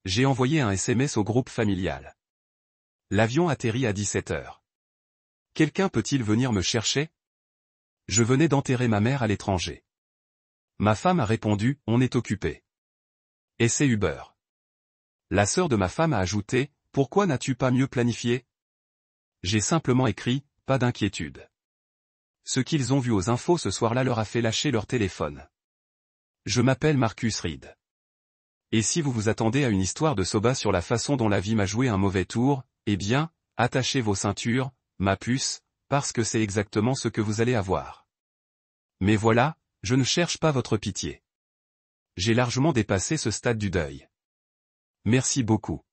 J'ai envoyé un SMS au groupe familial. L'avion atterrit à 17 heures. Quelqu'un peut-il venir me chercher? Je venais d'enterrer ma mère à l'étranger. Ma femme a répondu, on est occupé. Et c'est Uber. La sœur de ma femme a ajouté, pourquoi n'as-tu pas mieux planifié? J'ai simplement écrit, pas d'inquiétude. Ce qu'ils ont vu aux infos ce soir-là leur a fait lâcher leur téléphone. Je m'appelle Marcus Reed. Et si vous vous attendez à une histoire de Soba sur la façon dont la vie m'a joué un mauvais tour, eh bien, attachez vos ceintures, ma puce, parce que c'est exactement ce que vous allez avoir. Mais voilà, je ne cherche pas votre pitié. J'ai largement dépassé ce stade du deuil. Merci beaucoup.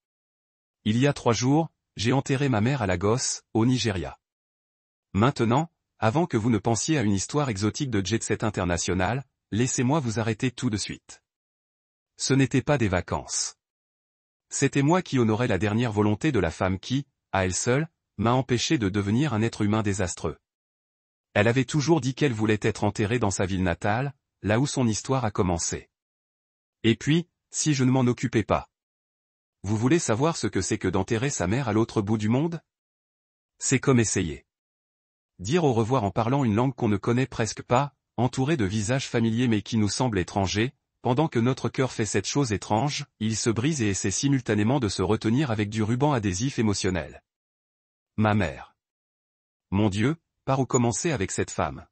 Il y a 3 jours, j'ai enterré ma mère à Lagos, au Nigeria. Maintenant, avant que vous ne pensiez à une histoire exotique de jet-set international, laissez-moi vous arrêter tout de suite. Ce n'était pas des vacances. C'était moi qui honorais la dernière volonté de la femme qui, à elle seule, m'a empêché de devenir un être humain désastreux. Elle avait toujours dit qu'elle voulait être enterrée dans sa ville natale, là où son histoire a commencé. Et puis, si je ne m'en occupais pas. Vous voulez savoir ce que c'est que d'enterrer sa mère à l'autre bout du monde? C'est comme essayer. Dire au revoir en parlant une langue qu'on ne connaît presque pas, entouré de visages familiers mais qui nous semblent étrangers, pendant que notre cœur fait cette chose étrange, il se brise et essaie simultanément de se retenir avec du ruban adhésif émotionnel. Ma mère. Mon Dieu, par où commencer avec cette femme?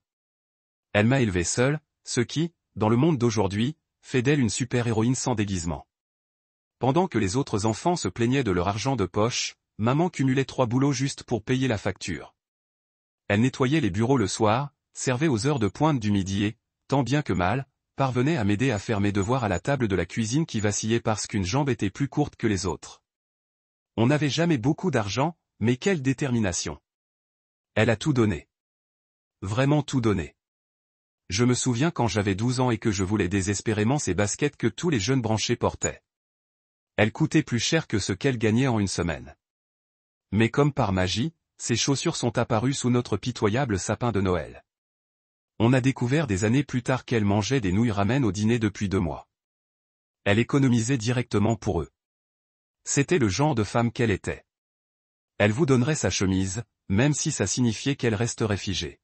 Elle m'a élevé seule, ce qui, dans le monde d'aujourd'hui, fait d'elle une super-héroïne sans déguisement. Pendant que les autres enfants se plaignaient de leur argent de poche, maman cumulait 3 boulots juste pour payer la facture. Elle nettoyait les bureaux le soir, servait aux heures de pointe du midi et, tant bien que mal, parvenait à m'aider à faire mes devoirs à la table de la cuisine qui vacillait parce qu'une jambe était plus courte que les autres. On n'avait jamais beaucoup d'argent, mais quelle détermination! Elle a tout donné. Vraiment tout donné. Je me souviens quand j'avais 12 ans et que je voulais désespérément ces baskets que tous les jeunes branchés portaient. Elles coûtaient plus cher que ce qu'elle gagnait en une semaine. Mais comme par magie, ces chaussures sont apparues sous notre pitoyable sapin de Noël. On a découvert des années plus tard qu'elle mangeait des nouilles ramen au dîner depuis 2 mois. Elle économisait directement pour eux. C'était le genre de femme qu'elle était. Elle vous donnerait sa chemise, même si ça signifiait qu'elle resterait figée.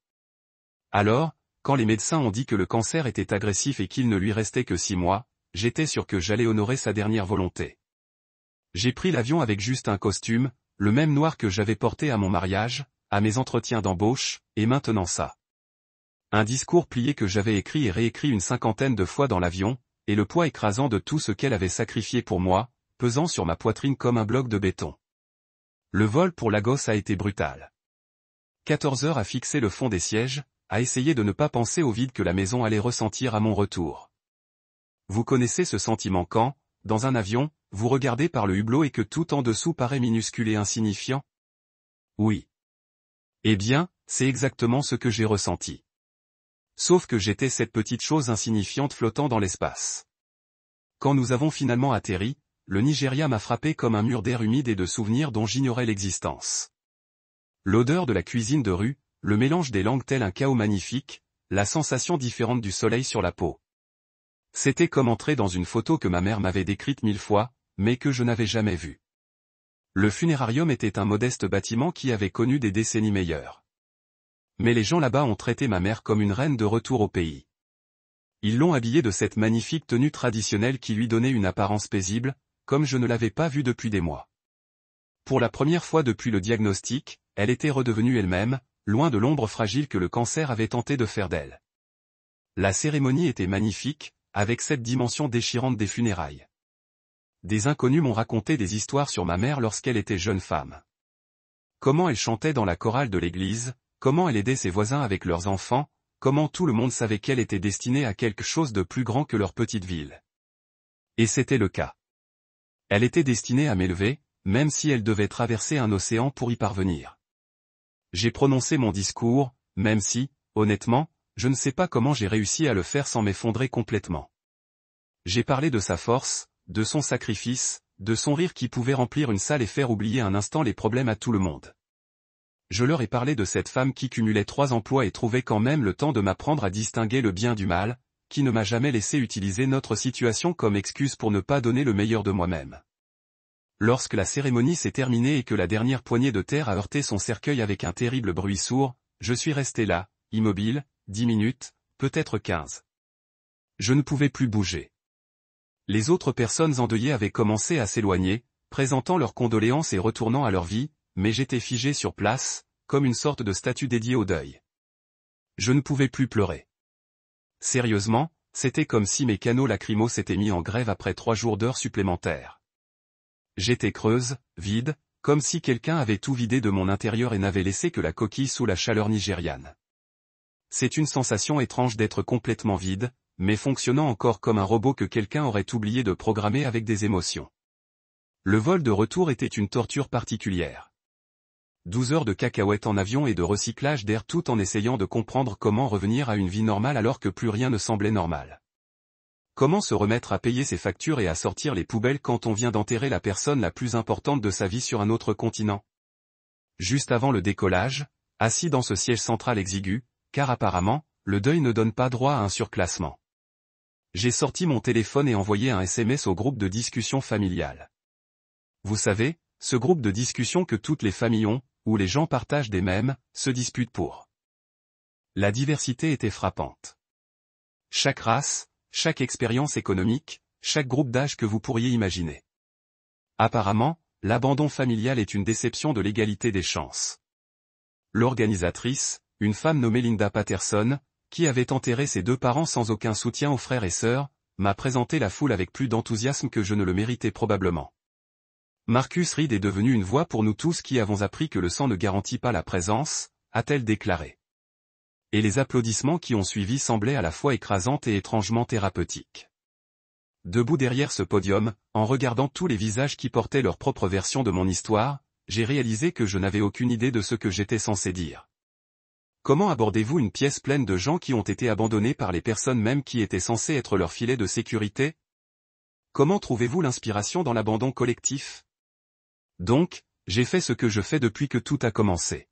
Alors, quand les médecins ont dit que le cancer était agressif et qu'il ne lui restait que 6 mois, j'étais sûr que j'allais honorer sa dernière volonté. J'ai pris l'avion avec juste un costume, le même noir que j'avais porté à mon mariage, à mes entretiens d'embauche, et maintenant ça. Un discours plié que j'avais écrit et réécrit une 50aine de fois dans l'avion, et le poids écrasant de tout ce qu'elle avait sacrifié pour moi, pesant sur ma poitrine comme un bloc de béton. Le vol pour Lagos a été brutal. 14 heures à fixer le fond des sièges, à essayer de ne pas penser au vide que la maison allait ressentir à mon retour. Vous connaissez ce sentiment quand, dans un avion, vous regardez par le hublot et que tout en dessous paraît minuscule et insignifiant? Oui. Eh bien, c'est exactement ce que j'ai ressenti. Sauf que j'étais cette petite chose insignifiante flottant dans l'espace. Quand nous avons finalement atterri, le Nigeria m'a frappé comme un mur d'air humide et de souvenirs dont j'ignorais l'existence. L'odeur de la cuisine de rue, le mélange des langues tel un chaos magnifique, la sensation différente du soleil sur la peau. C'était comme entrer dans une photo que ma mère m'avait décrite 1000 fois, mais que je n'avais jamais vue. Le funérarium était un modeste bâtiment qui avait connu des décennies meilleures. Mais les gens là-bas ont traité ma mère comme une reine de retour au pays. Ils l'ont habillée de cette magnifique tenue traditionnelle qui lui donnait une apparence paisible, comme je ne l'avais pas vue depuis des mois. Pour la première fois depuis le diagnostic, elle était redevenue elle-même, loin de l'ombre fragile que le cancer avait tenté de faire d'elle. La cérémonie était magnifique, avec cette dimension déchirante des funérailles. Des inconnus m'ont raconté des histoires sur ma mère lorsqu'elle était jeune femme. Comment elle chantait dans la chorale de l'église, comment elle aidait ses voisins avec leurs enfants, comment tout le monde savait qu'elle était destinée à quelque chose de plus grand que leur petite ville. Et c'était le cas. Elle était destinée à m'élever, même si elle devait traverser un océan pour y parvenir. J'ai prononcé mon discours, même si, honnêtement, je ne sais pas comment j'ai réussi à le faire sans m'effondrer complètement. J'ai parlé de sa force, de son sacrifice, de son rire qui pouvait remplir une salle et faire oublier un instant les problèmes à tout le monde. Je leur ai parlé de cette femme qui cumulait 3 emplois et trouvait quand même le temps de m'apprendre à distinguer le bien du mal, qui ne m'a jamais laissé utiliser notre situation comme excuse pour ne pas donner le meilleur de moi-même. Lorsque la cérémonie s'est terminée et que la dernière poignée de terre a heurté son cercueil avec un terrible bruit sourd, je suis resté là, immobile, 10 minutes, peut-être 15. Je ne pouvais plus bouger. Les autres personnes endeuillées avaient commencé à s'éloigner, présentant leurs condoléances et retournant à leur vie, mais j'étais figé sur place, comme une sorte de statue dédiée au deuil. Je ne pouvais plus pleurer. Sérieusement, c'était comme si mes canaux lacrymaux s'étaient mis en grève après 3 jours d'heures supplémentaires. J'étais creuse, vide, comme si quelqu'un avait tout vidé de mon intérieur et n'avait laissé que la coquille sous la chaleur nigériane. C'est une sensation étrange d'être complètement vide, mais fonctionnant encore comme un robot que quelqu'un aurait oublié de programmer avec des émotions. Le vol de retour était une torture particulière. 12 heures de cacahuètes en avion et de recyclage d'air tout en essayant de comprendre comment revenir à une vie normale alors que plus rien ne semblait normal. Comment se remettre à payer ses factures et à sortir les poubelles quand on vient d'enterrer la personne la plus importante de sa vie sur un autre continent? Juste avant le décollage, assis dans ce siège central exigu, car apparemment, le deuil ne donne pas droit à un surclassement. J'ai sorti mon téléphone et envoyé un SMS au groupe de discussion familiale. Vous savez, ce groupe de discussion que toutes les familles ont, où les gens partagent des mèmes, se disputent pour. La diversité était frappante. Chaque race, chaque expérience économique, chaque groupe d'âge que vous pourriez imaginer. Apparemment, l'abandon familial est une déception de l'égalité des chances. L'organisatrice, une femme nommée Linda Patterson, qui avait enterré ses 2 parents sans aucun soutien aux frères et sœurs, m'a présenté la foule avec plus d'enthousiasme que je ne le méritais probablement. Marcus Reed est devenu une voix pour nous tous qui avons appris que le sang ne garantit pas la présence, a-t-elle déclaré. Et les applaudissements qui ont suivi semblaient à la fois écrasants et étrangement thérapeutiques. Debout derrière ce podium, en regardant tous les visages qui portaient leur propre version de mon histoire, j'ai réalisé que je n'avais aucune idée de ce que j'étais censé dire. Comment abordez-vous une pièce pleine de gens qui ont été abandonnés par les personnes même qui étaient censées être leur filet de sécurité? Comment trouvez-vous l'inspiration dans l'abandon collectif? Donc, j'ai fait ce que je fais depuis que tout a commencé.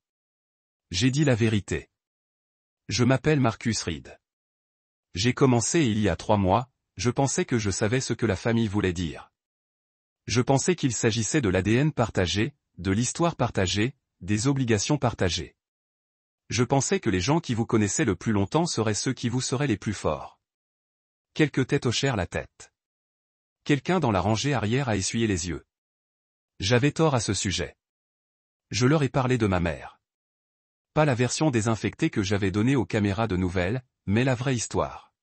J'ai dit la vérité. Je m'appelle Marcus Reed. J'ai commencé il y a 3 mois, je pensais que je savais ce que la famille voulait dire. Je pensais qu'il s'agissait de l'ADN partagé, de l'histoire partagée, des obligations partagées. Je pensais que les gens qui vous connaissaient le plus longtemps seraient ceux qui vous seraient les plus forts. Quelques têtes hochèrent la tête. Quelqu'un dans la rangée arrière a essuyé les yeux. J'avais tort à ce sujet. Je leur ai parlé de ma mère. Pas la version désinfectée que j'avais donnée aux caméras de nouvelles, mais la vraie histoire.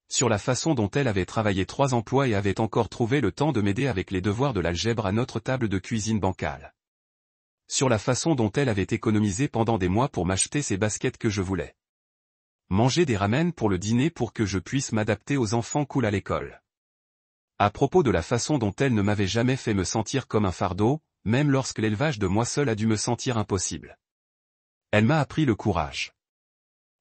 Sur la façon dont elle avait travaillé 3 emplois et avait encore trouvé le temps de m'aider avec les devoirs de l'algèbre à notre table de cuisine bancale. Sur la façon dont elle avait économisé pendant des mois pour m'acheter ces baskets que je voulais. Manger des ramen pour le dîner pour que je puisse m'adapter aux enfants cool à l'école. À propos de la façon dont elle ne m'avait jamais fait me sentir comme un fardeau, même lorsque l'élevage de moi seul a dû me sentir impossible. Elle m'a appris le courage.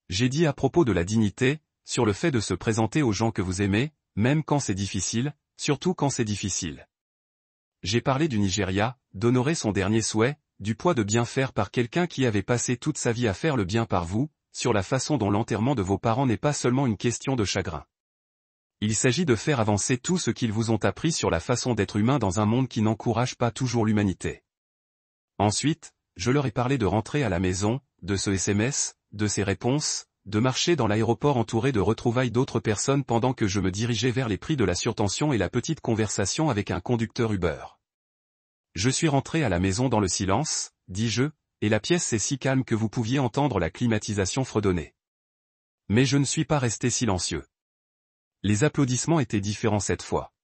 J'ai dit à propos de la dignité, sur le fait de se présenter aux gens que vous aimez, même quand c'est difficile, surtout quand c'est difficile. J'ai parlé du Nigeria, d'honorer son dernier souhait, du poids de bien faire par quelqu'un qui avait passé toute sa vie à faire le bien par vous, sur la façon dont l'enterrement de vos parents n'est pas seulement une question de chagrin. Il s'agit de faire avancer tout ce qu'ils vous ont appris sur la façon d'être humain dans un monde qui n'encourage pas toujours l'humanité. Ensuite, je leur ai parlé de rentrer à la maison, de ce SMS, de ces réponses, de marcher dans l'aéroport entouré de retrouvailles d'autres personnes pendant que je me dirigeais vers les prix de la surtension et la petite conversation avec un conducteur Uber. Je suis rentré à la maison dans le silence, dis-je, et la pièce est si calme que vous pouviez entendre la climatisation fredonner. Mais je ne suis pas resté silencieux. Les applaudissements étaient différents cette fois.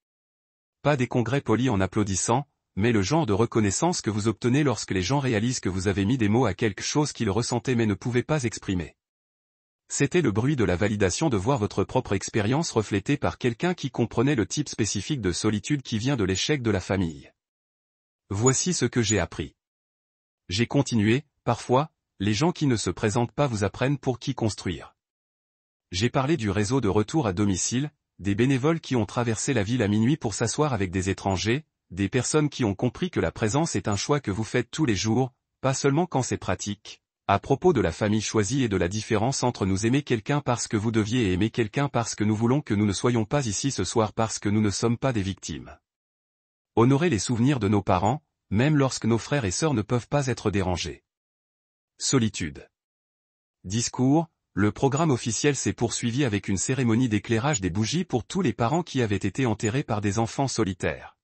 Pas des congrès polis en applaudissant, mais le genre de reconnaissance que vous obtenez lorsque les gens réalisent que vous avez mis des mots à quelque chose qu'ils ressentaient mais ne pouvaient pas exprimer. C'était le bruit de la validation de voir votre propre expérience reflétée par quelqu'un qui comprenait le type spécifique de solitude qui vient de l'échec de la famille. Voici ce que j'ai appris. J'ai continué, parfois, les gens qui ne se présentent pas vous apprennent pour qui construire. J'ai parlé du réseau de retour à domicile, des bénévoles qui ont traversé la ville à minuit pour s'asseoir avec des étrangers, des personnes qui ont compris que la présence est un choix que vous faites tous les jours, pas seulement quand c'est pratique, à propos de la famille choisie et de la différence entre nous aimer quelqu'un parce que vous deviez aimer quelqu'un parce que nous voulons que nous ne soyons pas ici ce soir parce que nous ne sommes pas des victimes. Honorer les souvenirs de nos parents, même lorsque nos frères et sœurs ne peuvent pas être dérangés. Solitude. Discours. Le programme officiel s'est poursuivi avec une cérémonie d'éclairage des bougies pour tous les parents qui avaient été enterrés par des enfants solitaires.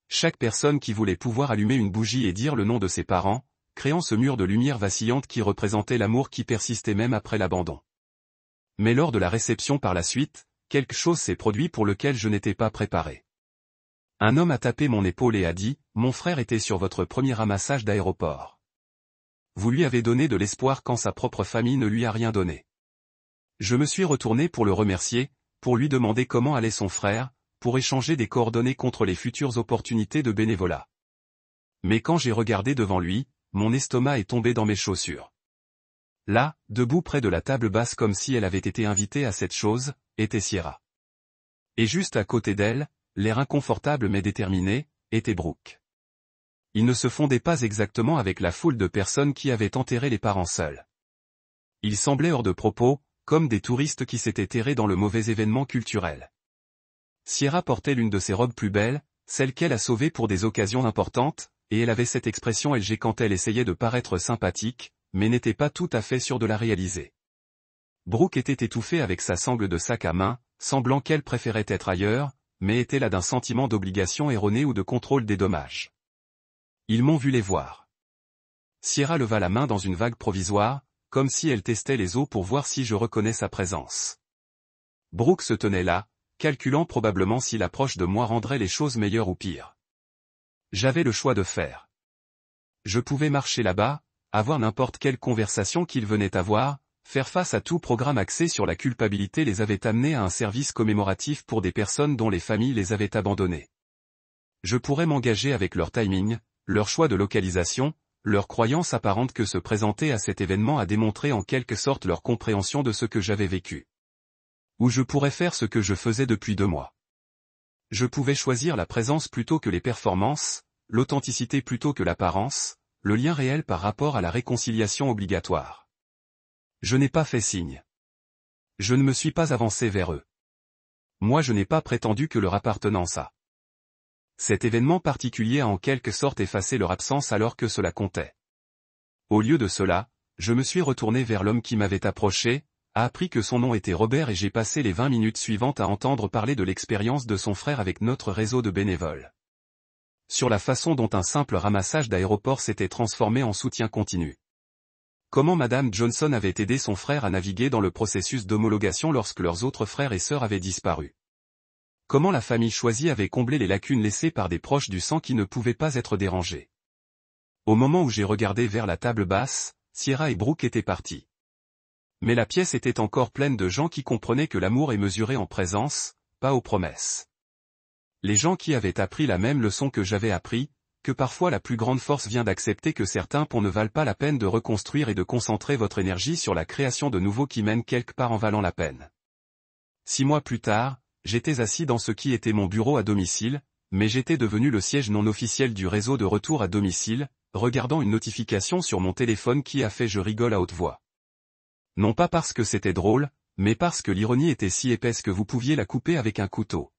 Chaque personne qui voulait pouvoir allumer une bougie et dire le nom de ses parents, créant ce mur de lumière vacillante qui représentait l'amour qui persistait même après l'abandon. Mais lors de la réception par la suite, quelque chose s'est produit pour lequel je n'étais pas préparé. Un homme a tapé mon épaule et a dit « Mon frère était sur votre premier ramassage d'aéroport. Vous lui avez donné de l'espoir quand sa propre famille ne lui a rien donné. » Je me suis retourné pour le remercier, pour lui demander comment allait son frère, pour échanger des coordonnées contre les futures opportunités de bénévolat. Mais quand j'ai regardé devant lui, mon estomac est tombé dans mes chaussures. Là, debout près de la table basse comme si elle avait été invitée à cette chose, était Sierra. Et juste à côté d'elle, l'air inconfortable mais déterminé, était Brooke. Il ne se fondait pas exactement avec la foule de personnes qui avaient enterré les parents seuls. Il semblait hors de propos, comme des touristes qui s'étaient terrés dans le mauvais événement culturel. Sierra portait l'une de ses robes plus belles, celle qu'elle a sauvée pour des occasions importantes, et elle avait cette expression LG quand elle essayait de paraître sympathique, mais n'était pas tout à fait sûre de la réaliser. Brooke était étouffée avec sa sangle de sac à main, semblant qu'elle préférait être ailleurs, mais était là d'un sentiment d'obligation erronée ou de contrôle des dommages. Ils m'ont vu les voir. Sierra leva la main dans une vague provisoire, comme si elle testait les os pour voir si je reconnais sa présence. Brooke se tenait là, calculant probablement si l'approche de moi rendrait les choses meilleures ou pires. J'avais le choix de faire. Je pouvais marcher là-bas, avoir n'importe quelle conversation qu'ils venaient avoir, faire face à tout programme axé sur la culpabilité les avait amenés à un service commémoratif pour des personnes dont les familles les avaient abandonnés. Je pourrais m'engager avec leur timing, leur choix de localisation, leur croyance apparente que se présenter à cet événement a démontré en quelque sorte leur compréhension de ce que j'avais vécu. Ou je pourrais faire ce que je faisais depuis 2 mois. Je pouvais choisir la présence plutôt que les performances, l'authenticité plutôt que l'apparence, le lien réel par rapport à la réconciliation obligatoire. Je n'ai pas fait signe. Je ne me suis pas avancé vers eux. Moi je n'ai pas prétendu que leur appartenance à cet événement particulier a en quelque sorte effacé leur absence alors que cela comptait. Au lieu de cela, je me suis retourné vers l'homme qui m'avait approché, a appris que son nom était Robert et j'ai passé les 20 minutes suivantes à entendre parler de l'expérience de son frère avec notre réseau de bénévoles. Sur la façon dont un simple ramassage d'aéroport s'était transformé en soutien continu. Comment Madame Johnson avait aidé son frère à naviguer dans le processus d'homologation lorsque leurs autres frères et sœurs avaient disparu. Comment la famille choisie avait comblé les lacunes laissées par des proches du sang qui ne pouvaient pas être dérangés. Au moment où j'ai regardé vers la table basse, Sierra et Brooke étaient partis. Mais la pièce était encore pleine de gens qui comprenaient que l'amour est mesuré en présence, pas aux promesses. Les gens qui avaient appris la même leçon que j'avais appris, que parfois la plus grande force vient d'accepter que certains ponts ne valent pas la peine de reconstruire et de concentrer votre énergie sur la création de nouveaux qui mènent quelque part en valant la peine. 6 mois plus tard, j'étais assis dans ce qui était mon bureau à domicile, mais j'étais devenu le siège non officiel du réseau de retour à domicile, regardant une notification sur mon téléphone qui a fait je rigole à haute voix. Non pas parce que c'était drôle, mais parce que l'ironie était si épaisse que vous pouviez la couper avec un couteau.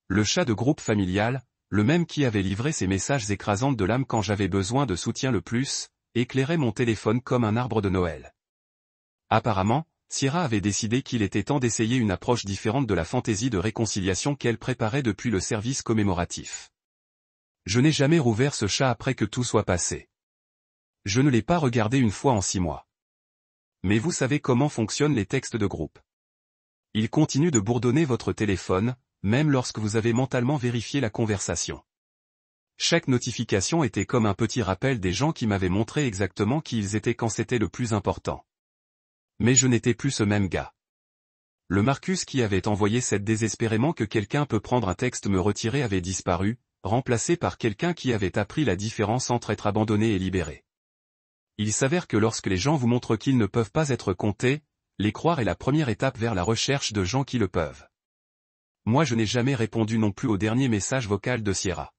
Le chat de groupe familial, le même qui avait livré ces messages écrasants de l'âme quand j'avais besoin de soutien le plus, éclairait mon téléphone comme un arbre de Noël. Apparemment, Sierra avait décidé qu'il était temps d'essayer une approche différente de la fantaisie de réconciliation qu'elle préparait depuis le service commémoratif. Je n'ai jamais rouvert ce chat après que tout soit passé. Je ne l'ai pas regardé une fois en 6 mois. Mais vous savez comment fonctionnent les textes de groupe. Ils continuent de bourdonner votre téléphone, même lorsque vous avez mentalement vérifié la conversation. Chaque notification était comme un petit rappel des gens qui m'avaient montré exactement qui ils étaient quand c'était le plus important. Mais je n'étais plus ce même gars. Le Marcus qui avait envoyé cette désespérément que quelqu'un peut prendre un texte me retirer avait disparu, remplacé par quelqu'un qui avait appris la différence entre être abandonné et libéré. Il s'avère que lorsque les gens vous montrent qu'ils ne peuvent pas être comptés, les croire est la première étape vers la recherche de gens qui le peuvent. Moi je n'ai jamais répondu non plus au dernier message vocal de Sierra.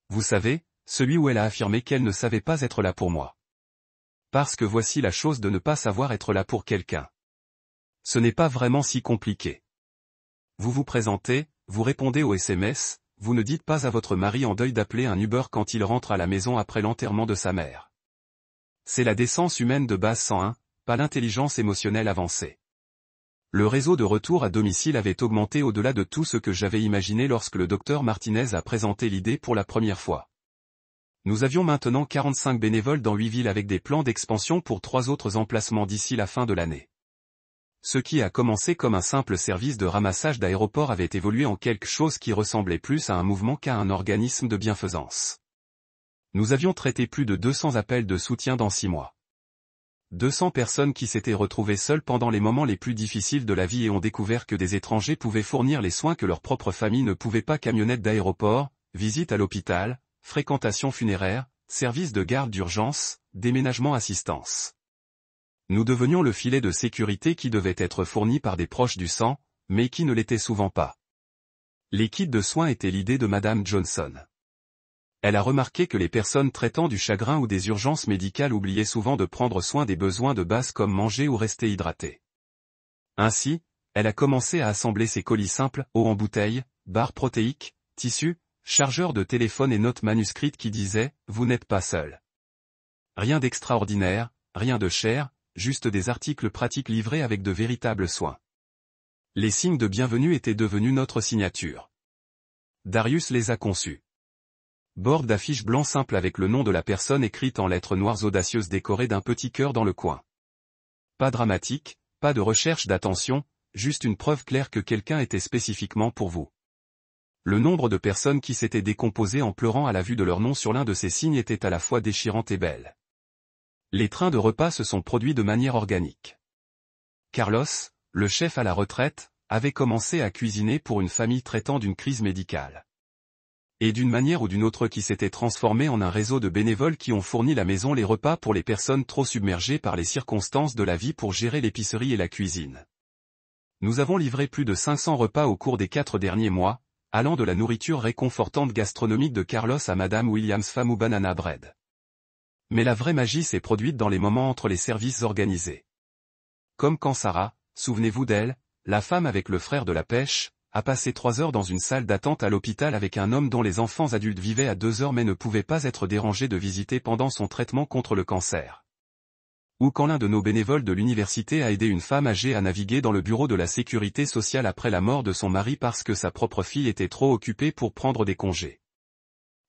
Vous savez, celui où elle a affirmé qu'elle ne savait pas être là pour moi. Parce que voici la chose de ne pas savoir être là pour quelqu'un. Ce n'est pas vraiment si compliqué. Vous vous présentez, vous répondez aux SMS, vous ne dites pas à votre mari en deuil d'appeler un Uber quand il rentre à la maison après l'enterrement de sa mère. C'est la décence humaine de base 101, pas l'intelligence émotionnelle avancée. Le réseau de retour à domicile avait augmenté au-delà de tout ce que j'avais imaginé lorsque le docteur Martinez a présenté l'idée pour la première fois. Nous avions maintenant 45 bénévoles dans 8 villes avec des plans d'expansion pour 3 autres emplacements d'ici la fin de l'année. Ce qui a commencé comme un simple service de ramassage d'aéroport avait évolué en quelque chose qui ressemblait plus à un mouvement qu'à un organisme de bienfaisance. Nous avions traité plus de 200 appels de soutien dans 6 mois. 200 personnes qui s'étaient retrouvées seules pendant les moments les plus difficiles de la vie et ont découvert que des étrangers pouvaient fournir les soins que leur propre famille ne pouvait pas. Camionnettes d'aéroport, visite à l'hôpital, fréquentation funéraire, service de garde d'urgence, déménagement assistance. Nous devenions le filet de sécurité qui devait être fourni par des proches du sang, mais qui ne l'était souvent pas. Les kits de soins étaient l'idée de Madame Johnson. Elle a remarqué que les personnes traitant du chagrin ou des urgences médicales oubliaient souvent de prendre soin des besoins de base comme manger ou rester hydraté. Ainsi, elle a commencé à assembler ses colis simples, eau en bouteille, barres protéiques, tissus, chargeurs de téléphone et notes manuscrites qui disaient « Vous n'êtes pas seul ». Rien d'extraordinaire, rien de cher, juste des articles pratiques livrés avec de véritables soins. Les signes de bienvenue étaient devenus notre signature. Darius les a conçus. Bord d'affiche blanc simple avec le nom de la personne écrite en lettres noires audacieuses décorées d'un petit cœur dans le coin. Pas dramatique, pas de recherche d'attention, juste une preuve claire que quelqu'un était spécifiquement pour vous. Le nombre de personnes qui s'étaient décomposées en pleurant à la vue de leur nom sur l'un de ces signes était à la fois déchirant et belle. Les trains de repas se sont produits de manière organique. Carlos, le chef à la retraite, avait commencé à cuisiner pour une famille traitant d'une crise médicale. Et d'une manière ou d'une autre qui s'était transformé en un réseau de bénévoles qui ont fourni la maison les repas pour les personnes trop submergées par les circonstances de la vie pour gérer l'épicerie et la cuisine. Nous avons livré plus de 500 repas au cours des 4 derniers mois, allant de la nourriture réconfortante gastronomique de Carlos à Madame Williams femme ou banana bread. Mais la vraie magie s'est produite dans les moments entre les services organisés. Comme quand Sarah, souvenez-vous d'elle, la femme avec le frère de la pêche, a passé 3 heures dans une salle d'attente à l'hôpital avec un homme dont les enfants adultes vivaient à 2 heures mais ne pouvaient pas être dérangés de visiter pendant son traitement contre le cancer. Ou quand l'un de nos bénévoles de l'université a aidé une femme âgée à naviguer dans le bureau de la sécurité sociale après la mort de son mari parce que sa propre fille était trop occupée pour prendre des congés.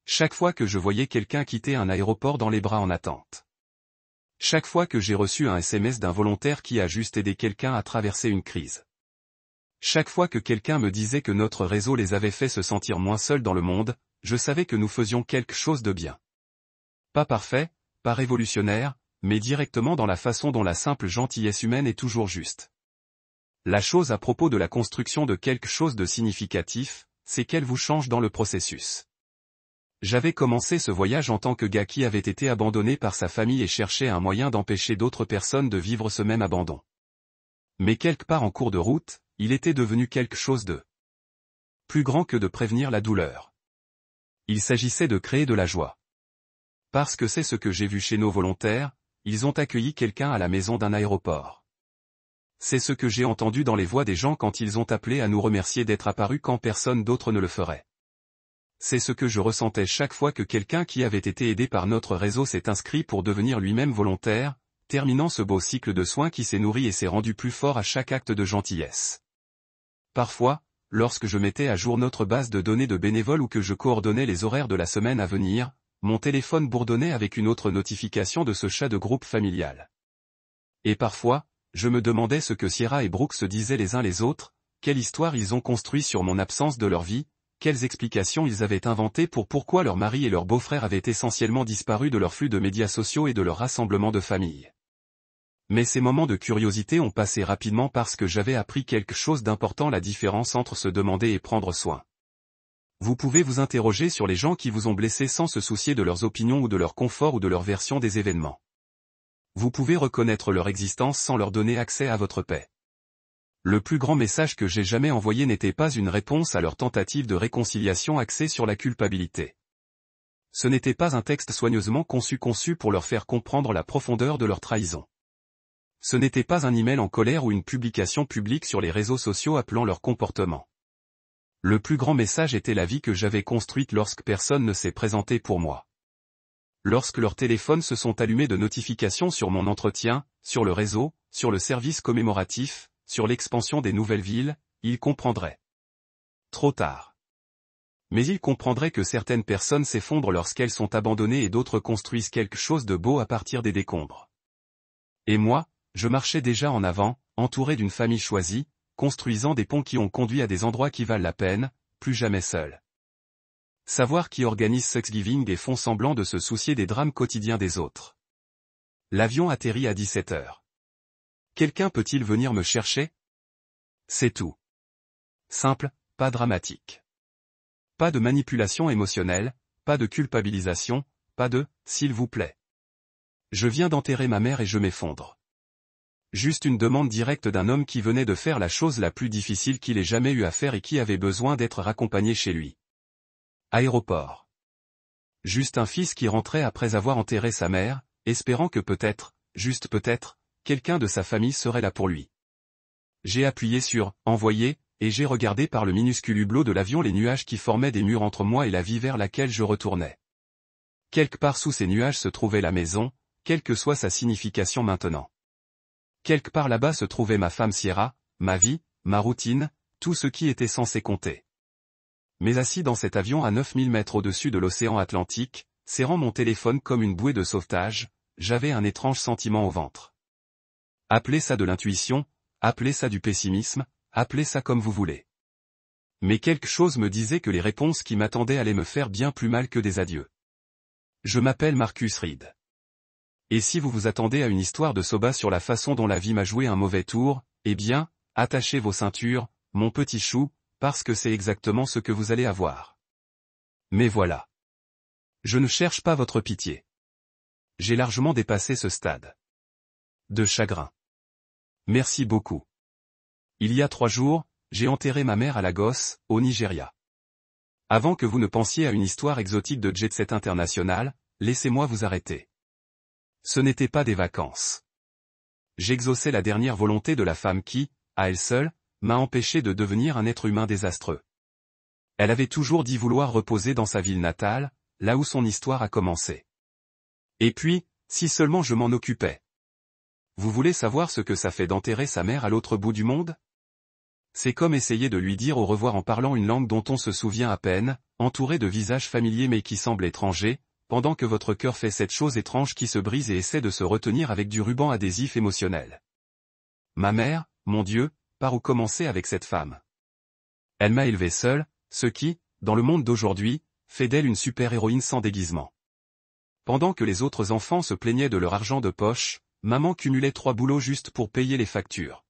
Chaque fois que je voyais quelqu'un quitter un aéroport dans les bras en attente. Chaque fois que j'ai reçu un SMS d'un volontaire qui a juste aidé quelqu'un à traverser une crise. Chaque fois que quelqu'un me disait que notre réseau les avait fait se sentir moins seuls dans le monde, je savais que nous faisions quelque chose de bien. Pas parfait, pas révolutionnaire, mais directement dans la façon dont la simple gentillesse humaine est toujours juste. La chose à propos de la construction de quelque chose de significatif, c'est qu'elle vous change dans le processus. J'avais commencé ce voyage en tant que gars qui avait été abandonné par sa famille et cherchait un moyen d'empêcher d'autres personnes de vivre ce même abandon. Mais quelque part en cours de route, il était devenu quelque chose de plus grand que de prévenir la douleur. Il s'agissait de créer de la joie. Parce que c'est ce que j'ai vu chez nos volontaires, ils ont accueilli quelqu'un à la maison d'un aéroport. C'est ce que j'ai entendu dans les voix des gens quand ils ont appelé à nous remercier d'être apparus quand personne d'autre ne le ferait. C'est ce que je ressentais chaque fois que quelqu'un qui avait été aidé par notre réseau s'est inscrit pour devenir lui-même volontaire, terminant ce beau cycle de soins qui s'est nourri et s'est rendu plus fort à chaque acte de gentillesse. Parfois, lorsque je mettais à jour notre base de données de bénévoles ou que je coordonnais les horaires de la semaine à venir, mon téléphone bourdonnait avec une autre notification de ce chat de groupe familial. Et parfois, je me demandais ce que Sierra et Brooke se disaient les uns les autres, quelle histoire ils ont construit sur mon absence de leur vie, quelles explications ils avaient inventées pour pourquoi leur mari et leur beau-frère avaient essentiellement disparu de leur flux de médias sociaux et de leur rassemblement de famille. Mais ces moments de curiosité ont passé rapidement parce que j'avais appris quelque chose d'important, la différence entre se demander et prendre soin. Vous pouvez vous interroger sur les gens qui vous ont blessé sans se soucier de leurs opinions ou de leur confort ou de leur version des événements. Vous pouvez reconnaître leur existence sans leur donner accès à votre paix. Le plus grand message que j'ai jamais envoyé n'était pas une réponse à leur tentative de réconciliation axée sur la culpabilité. Ce n'était pas un texte soigneusement conçu pour leur faire comprendre la profondeur de leur trahison. Ce n'était pas un email en colère ou une publication publique sur les réseaux sociaux appelant leur comportement. Le plus grand message était la vie que j'avais construite lorsque personne ne s'est présenté pour moi. Lorsque leurs téléphones se sont allumés de notifications sur mon entretien, sur le réseau, sur le service commémoratif, sur l'expansion des nouvelles villes, ils comprendraient. Trop tard. Mais ils comprendraient que certaines personnes s'effondrent lorsqu'elles sont abandonnées et d'autres construisent quelque chose de beau à partir des décombres. Et moi, je marchais déjà en avant, entouré d'une famille choisie, construisant des ponts qui ont conduit à des endroits qui valent la peine, plus jamais seul. Savoir qui organise Thanksgiving et font semblant de se soucier des drames quotidiens des autres. L'avion atterrit à 17 heures. Quelqu'un peut-il venir me chercher? C'est tout. Simple, pas dramatique. Pas de manipulation émotionnelle, pas de culpabilisation, pas de « s'il vous plaît ». Je viens d'enterrer ma mère et je m'effondre. Juste une demande directe d'un homme qui venait de faire la chose la plus difficile qu'il ait jamais eu à faire et qui avait besoin d'être raccompagné chez lui. Aéroport. Juste un fils qui rentrait après avoir enterré sa mère, espérant que peut-être, juste peut-être, quelqu'un de sa famille serait là pour lui. J'ai appuyé sur « Envoyer » et j'ai regardé par le minuscule hublot de l'avion les nuages qui formaient des murs entre moi et la vie vers laquelle je retournais. Quelque part sous ces nuages se trouvait la maison, quelle que soit sa signification maintenant. Quelque part là-bas se trouvait ma femme Sierra, ma vie, ma routine, tout ce qui était censé compter. Mais assis dans cet avion à 9000 mètres au-dessus de l'océan Atlantique, serrant mon téléphone comme une bouée de sauvetage, j'avais un étrange sentiment au ventre. Appelez ça de l'intuition, appelez ça du pessimisme, appelez ça comme vous voulez. Mais quelque chose me disait que les réponses qui m'attendaient allaient me faire bien plus mal que des adieux. Je m'appelle Marcus Reed. Et si vous vous attendez à une histoire de Soba sur la façon dont la vie m'a joué un mauvais tour, eh bien, attachez vos ceintures, mon petit chou, parce que c'est exactement ce que vous allez avoir. Mais voilà. Je ne cherche pas votre pitié. J'ai largement dépassé ce stade de chagrin. Merci beaucoup. Il y a 3 jours, j'ai enterré ma mère à Lagos, au Nigeria. Avant que vous ne pensiez à une histoire exotique de jet-set international, laissez-moi vous arrêter. Ce n'était pas des vacances. J'exauçais la dernière volonté de la femme qui, à elle seule, m'a empêché de devenir un être humain désastreux. Elle avait toujours dit vouloir reposer dans sa ville natale, là où son histoire a commencé. Et puis, si seulement je m'en occupais. Vous voulez savoir ce que ça fait d'enterrer sa mère à l'autre bout du monde? C'est comme essayer de lui dire au revoir en parlant une langue dont on se souvient à peine, entouré de visages familiers mais qui semblent étrangers, pendant que votre cœur fait cette chose étrange qui se brise et essaie de se retenir avec du ruban adhésif émotionnel. Ma mère, mon Dieu, par où commencer avec cette femme? Elle m'a élevé seule, ce qui, dans le monde d'aujourd'hui, fait d'elle une super-héroïne sans déguisement. Pendant que les autres enfants se plaignaient de leur argent de poche, maman cumulait 3 boulots juste pour payer les factures.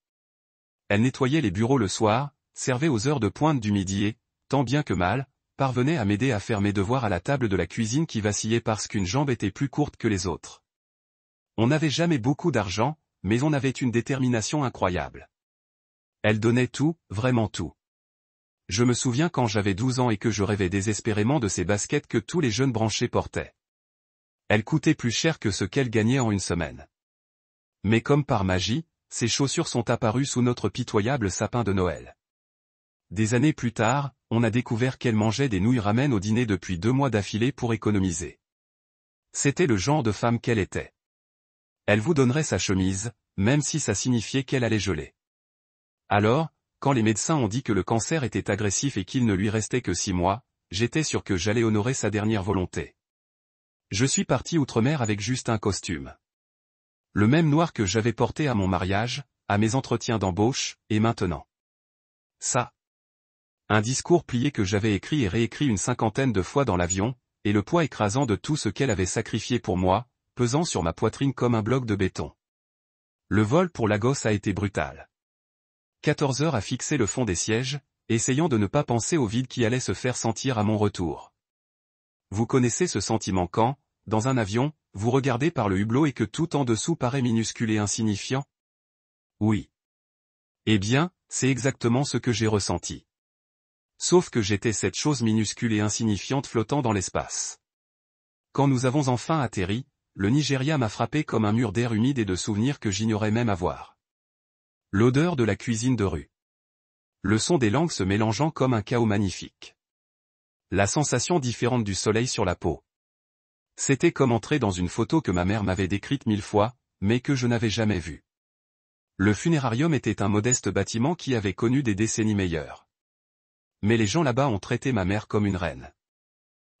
Elle nettoyait les bureaux le soir, servait aux heures de pointe du midi et, tant bien que mal, parvenait à m'aider à faire mes devoirs à la table de la cuisine qui vacillait parce qu'une jambe était plus courte que les autres. On n'avait jamais beaucoup d'argent, mais on avait une détermination incroyable. Elle donnait tout, vraiment tout. Je me souviens quand j'avais 12 ans et que je rêvais désespérément de ces baskets que tous les jeunes branchés portaient. Elles coûtaient plus cher que ce qu'elles gagnaient en une semaine. Mais comme par magie, ces chaussures sont apparues sous notre pitoyable sapin de Noël. Des années plus tard, on a découvert qu'elle mangeait des nouilles ramen au dîner depuis 2 mois d'affilée pour économiser. C'était le genre de femme qu'elle était. Elle vous donnerait sa chemise, même si ça signifiait qu'elle allait geler. Alors, quand les médecins ont dit que le cancer était agressif et qu'il ne lui restait que 6 mois, j'étais sûr que j'allais honorer sa dernière volonté. Je suis parti outre-mer avec juste un costume. Le même noir que j'avais porté à mon mariage, à mes entretiens d'embauche, et maintenant. Ça. Un discours plié que j'avais écrit et réécrit une 50aine de fois dans l'avion, et le poids écrasant de tout ce qu'elle avait sacrifié pour moi, pesant sur ma poitrine comme un bloc de béton. Le vol pour Lagos a été brutal. 14 heures à fixer le fond des sièges, essayant de ne pas penser au vide qui allait se faire sentir à mon retour. Vous connaissez ce sentiment quand, dans un avion, vous regardez par le hublot et que tout en dessous paraît minuscule et insignifiant? Oui. Eh bien, c'est exactement ce que j'ai ressenti. Sauf que j'étais cette chose minuscule et insignifiante flottant dans l'espace. Quand nous avons enfin atterri, le Nigeria m'a frappé comme un mur d'air humide et de souvenirs que j'ignorais même avoir. L'odeur de la cuisine de rue. Le son des langues se mélangeant comme un chaos magnifique. La sensation différente du soleil sur la peau. C'était comme entrer dans une photo que ma mère m'avait décrite 1000 fois, mais que je n'avais jamais vue. Le funérarium était un modeste bâtiment qui avait connu des décennies meilleures. Mais les gens là-bas ont traité ma mère comme une reine.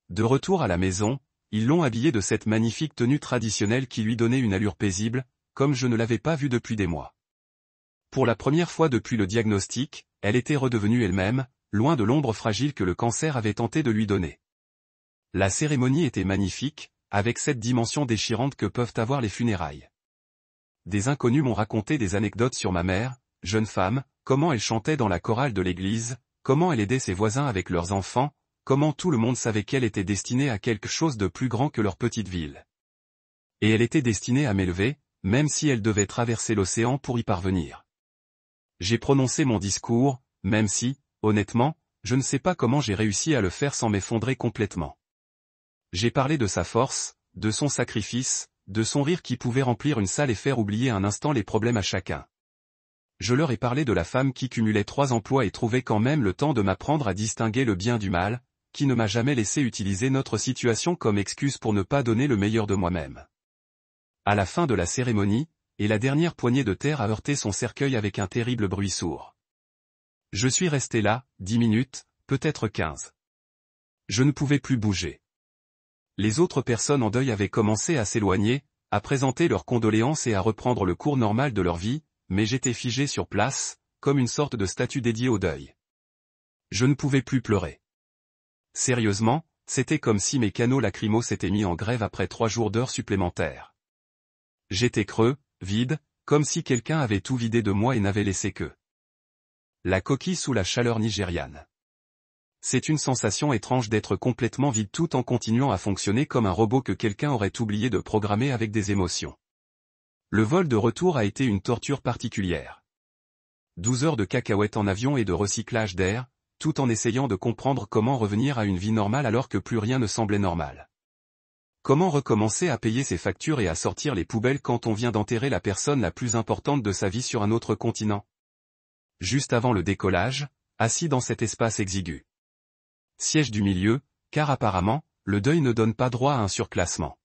De retour à la maison, ils l'ont habillée de cette magnifique tenue traditionnelle qui lui donnait une allure paisible, comme je ne l'avais pas vue depuis des mois. Pour la première fois depuis le diagnostic, elle était redevenue elle-même, loin de l'ombre fragile que le cancer avait tenté de lui donner. La cérémonie était magnifique, avec cette dimension déchirante que peuvent avoir les funérailles. Des inconnus m'ont raconté des anecdotes sur ma mère, jeune femme, comment elle chantait dans la chorale de l'église, comment elle aidait ses voisins avec leurs enfants, comment tout le monde savait qu'elle était destinée à quelque chose de plus grand que leur petite ville. Et elle était destinée à m'élever, même si elle devait traverser l'océan pour y parvenir. J'ai prononcé mon discours, même si, honnêtement, je ne sais pas comment j'ai réussi à le faire sans m'effondrer complètement. J'ai parlé de sa force, de son sacrifice, de son rire qui pouvait remplir une salle et faire oublier un instant les problèmes à chacun. Je leur ai parlé de la femme qui cumulait 3 emplois et trouvait quand même le temps de m'apprendre à distinguer le bien du mal, qui ne m'a jamais laissé utiliser notre situation comme excuse pour ne pas donner le meilleur de moi-même. À la fin de la cérémonie, et la dernière poignée de terre a heurté son cercueil avec un terrible bruit sourd. Je suis resté là, 10 minutes, peut-être 15. Je ne pouvais plus bouger. Les autres personnes en deuil avaient commencé à s'éloigner, à présenter leurs condoléances et à reprendre le cours normal de leur vie, mais j'étais figé sur place, comme une sorte de statue dédiée au deuil. Je ne pouvais plus pleurer. Sérieusement, c'était comme si mes canaux lacrymaux s'étaient mis en grève après 3 jours d'heures supplémentaires. J'étais creux, vide, comme si quelqu'un avait tout vidé de moi et n'avait laissé que la coquille sous la chaleur nigériane. C'est une sensation étrange d'être complètement vide tout en continuant à fonctionner comme un robot que quelqu'un aurait oublié de programmer avec des émotions. Le vol de retour a été une torture particulière. 12 heures de cacahuètes en avion et de recyclage d'air, tout en essayant de comprendre comment revenir à une vie normale alors que plus rien ne semblait normal. Comment recommencer à payer ses factures et à sortir les poubelles quand on vient d'enterrer la personne la plus importante de sa vie sur un autre continent? Juste avant le décollage, assis dans cet espace exigu. Siège du milieu, car apparemment, le deuil ne donne pas droit à un surclassement.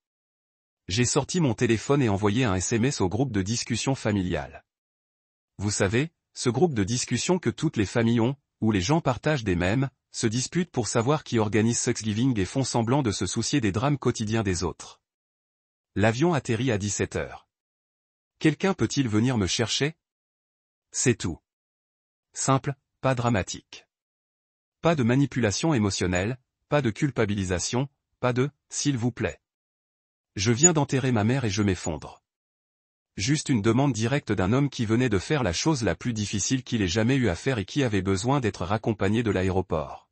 J'ai sorti mon téléphone et envoyé un SMS au groupe de discussion familiale. Vous savez, ce groupe de discussion que toutes les familles ont, où les gens partagent des mèmes, se disputent pour savoir qui organise Thanksgiving et font semblant de se soucier des drames quotidiens des autres. L'avion atterrit à 17 heures. Quelqu'un peut-il venir me chercher? C'est tout. Simple, pas dramatique. Pas de manipulation émotionnelle, pas de culpabilisation, pas de « s'il vous plaît ». Je viens d'enterrer ma mère et je m'effondre. Juste une demande directe d'un homme qui venait de faire la chose la plus difficile qu'il ait jamais eu à faire et qui avait besoin d'être raccompagné de l'aéroport.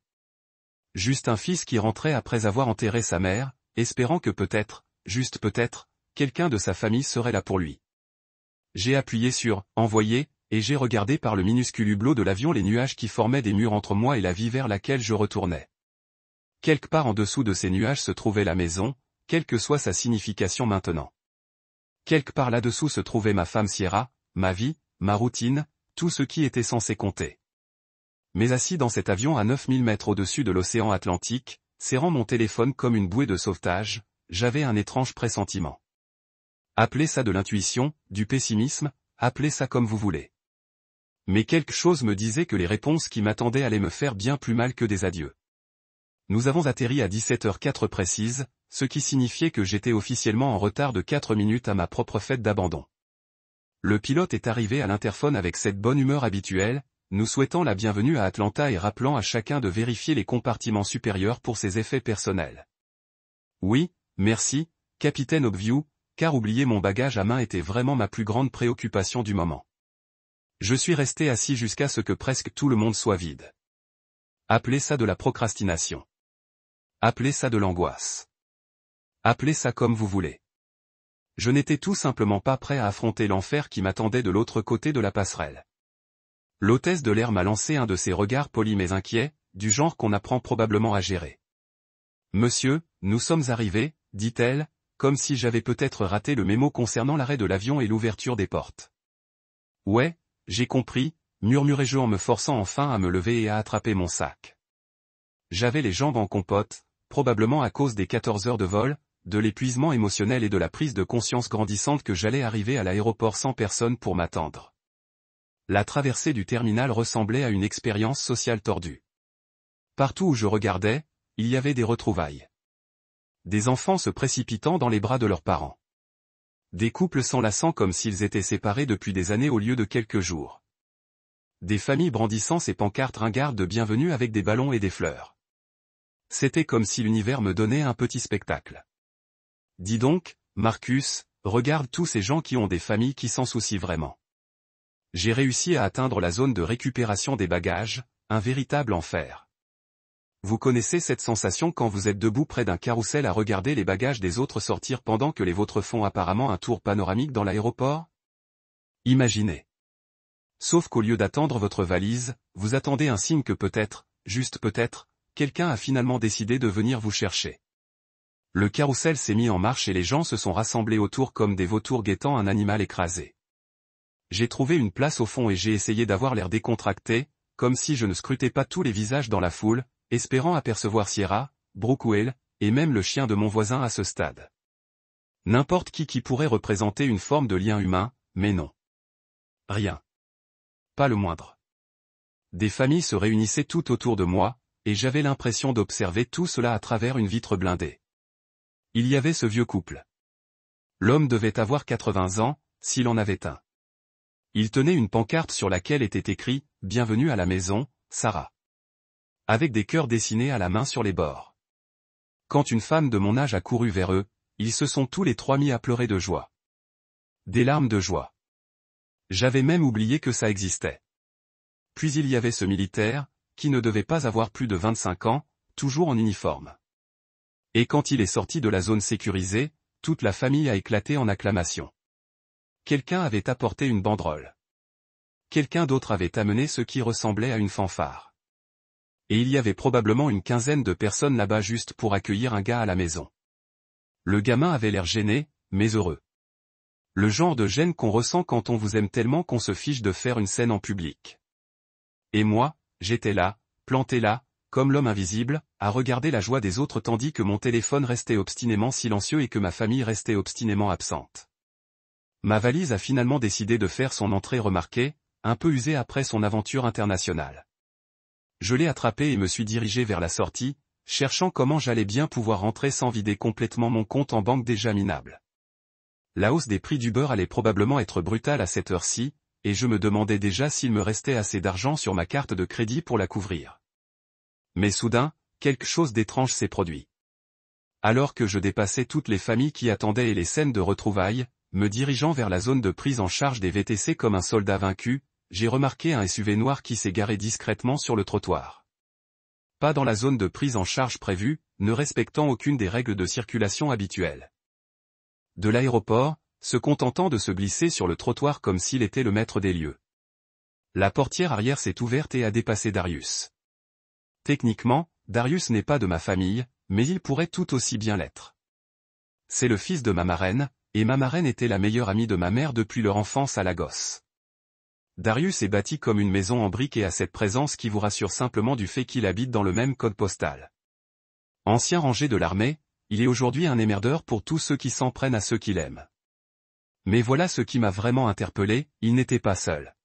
Juste un fils qui rentrait après avoir enterré sa mère, espérant que peut-être, juste peut-être, quelqu'un de sa famille serait là pour lui. J'ai appuyé sur « Envoyer » et j'ai regardé par le minuscule hublot de l'avion les nuages qui formaient des murs entre moi et la vie vers laquelle je retournais. Quelque part en dessous de ces nuages se trouvait la maison, quelle que soit sa signification maintenant. Quelque part là-dessous se trouvait ma femme Sierra, ma vie, ma routine, tout ce qui était censé compter. Mais assis dans cet avion à 9000 mètres au-dessus de l'océan Atlantique, serrant mon téléphone comme une bouée de sauvetage, j'avais un étrange pressentiment. Appelez ça de l'intuition, du pessimisme, appelez ça comme vous voulez. Mais quelque chose me disait que les réponses qui m'attendaient allaient me faire bien plus mal que des adieux. Nous avons atterri à 17h04 précise, ce qui signifiait que j'étais officiellement en retard de 4 minutes à ma propre fête d'abandon. Le pilote est arrivé à l'interphone avec cette bonne humeur habituelle, nous souhaitant la bienvenue à Atlanta et rappelant à chacun de vérifier les compartiments supérieurs pour ses effets personnels. Oui, merci, capitaine Obview, car oublier mon bagage à main était vraiment ma plus grande préoccupation du moment. Je suis resté assis jusqu'à ce que presque tout le monde soit vide. Appelez ça de la procrastination. Appelez ça de l'angoisse. Appelez ça comme vous voulez. Je n'étais tout simplement pas prêt à affronter l'enfer qui m'attendait de l'autre côté de la passerelle. L'hôtesse de l'air m'a lancé un de ces regards polis mais inquiets, du genre qu'on apprend probablement à gérer. Monsieur, nous sommes arrivés, dit-elle, comme si j'avais peut-être raté le mémo concernant l'arrêt de l'avion et l'ouverture des portes. Ouais, j'ai compris, murmurai-je en me forçant enfin à me lever et à attraper mon sac. J'avais les jambes en compote, probablement à cause des 14 heures de vol, de l'épuisement émotionnel et de la prise de conscience grandissante que j'allais arriver à l'aéroport sans personne pour m'attendre. La traversée du terminal ressemblait à une expérience sociale tordue. Partout où je regardais, il y avait des retrouvailles. Des enfants se précipitant dans les bras de leurs parents. Des couples s'enlaçant comme s'ils étaient séparés depuis des années au lieu de quelques jours. Des familles brandissant ces pancartes ringardes de bienvenue avec des ballons et des fleurs. C'était comme si l'univers me donnait un petit spectacle. Dis donc, Marcus, regarde tous ces gens qui ont des familles qui s'en soucient vraiment. J'ai réussi à atteindre la zone de récupération des bagages, un véritable enfer. Vous connaissez cette sensation quand vous êtes debout près d'un carrousel à regarder les bagages des autres sortir pendant que les vôtres font apparemment un tour panoramique dans l'aéroport? Imaginez. Sauf qu'au lieu d'attendre votre valise, vous attendez un signe que peut-être, juste peut-être, quelqu'un a finalement décidé de venir vous chercher. Le carrousel s'est mis en marche et les gens se sont rassemblés autour comme des vautours guettant un animal écrasé. J'ai trouvé une place au fond et j'ai essayé d'avoir l'air décontracté, comme si je ne scrutais pas tous les visages dans la foule, espérant apercevoir Sierra, Brookwell, et même le chien de mon voisin à ce stade. N'importe qui pourrait représenter une forme de lien humain, mais non. Rien. Pas le moindre. Des familles se réunissaient tout autour de moi, et j'avais l'impression d'observer tout cela à travers une vitre blindée. Il y avait ce vieux couple. L'homme devait avoir 80 ans, s'il en avait un. Il tenait une pancarte sur laquelle était écrit « Bienvenue à la maison, Sarah ». Avec des cœurs dessinés à la main sur les bords. Quand une femme de mon âge a couru vers eux, ils se sont tous les trois mis à pleurer de joie. Des larmes de joie. J'avais même oublié que ça existait. Puis il y avait ce militaire, qui ne devait pas avoir plus de 25 ans, toujours en uniforme. Et quand il est sorti de la zone sécurisée, toute la famille a éclaté en acclamations. Quelqu'un avait apporté une banderole. Quelqu'un d'autre avait amené ce qui ressemblait à une fanfare. Et il y avait probablement une quinzaine de personnes là-bas juste pour accueillir un gars à la maison. Le gamin avait l'air gêné, mais heureux. Le genre de gêne qu'on ressent quand on vous aime tellement qu'on se fiche de faire une scène en public. Et moi, j'étais là, planté là, comme l'homme invisible, à regarder la joie des autres tandis que mon téléphone restait obstinément silencieux et que ma famille restait obstinément absente. Ma valise a finalement décidé de faire son entrée remarquée, un peu usée après son aventure internationale. Je l'ai attrapée et me suis dirigé vers la sortie, cherchant comment j'allais bien pouvoir rentrer sans vider complètement mon compte en banque déjà minable. La hausse des prix du beurre allait probablement être brutale à cette heure-ci, et je me demandais déjà s'il me restait assez d'argent sur ma carte de crédit pour la couvrir. Mais soudain, quelque chose d'étrange s'est produit. Alors que je dépassais toutes les familles qui attendaient et les scènes de retrouvailles, me dirigeant vers la zone de prise en charge des VTC comme un soldat vaincu, j'ai remarqué un SUV noir qui s'est garé discrètement sur le trottoir. Pas dans la zone de prise en charge prévue, ne respectant aucune des règles de circulation habituelles. De l'aéroport, se contentant de se glisser sur le trottoir comme s'il était le maître des lieux. La portière arrière s'est ouverte et a dépassé Darius. Techniquement, Darius n'est pas de ma famille, mais il pourrait tout aussi bien l'être. C'est le fils de ma marraine, et ma marraine était la meilleure amie de ma mère depuis leur enfance à Lagos. Darius est bâti comme une maison en briques et a cette présence qui vous rassure simplement du fait qu'il habite dans le même code postal. Ancien rangé de l'armée, il est aujourd'hui un émerdeur pour tous ceux qui s'en prennent à ceux qu'il aime. Mais voilà ce qui m'a vraiment interpellé, il n'était pas seul.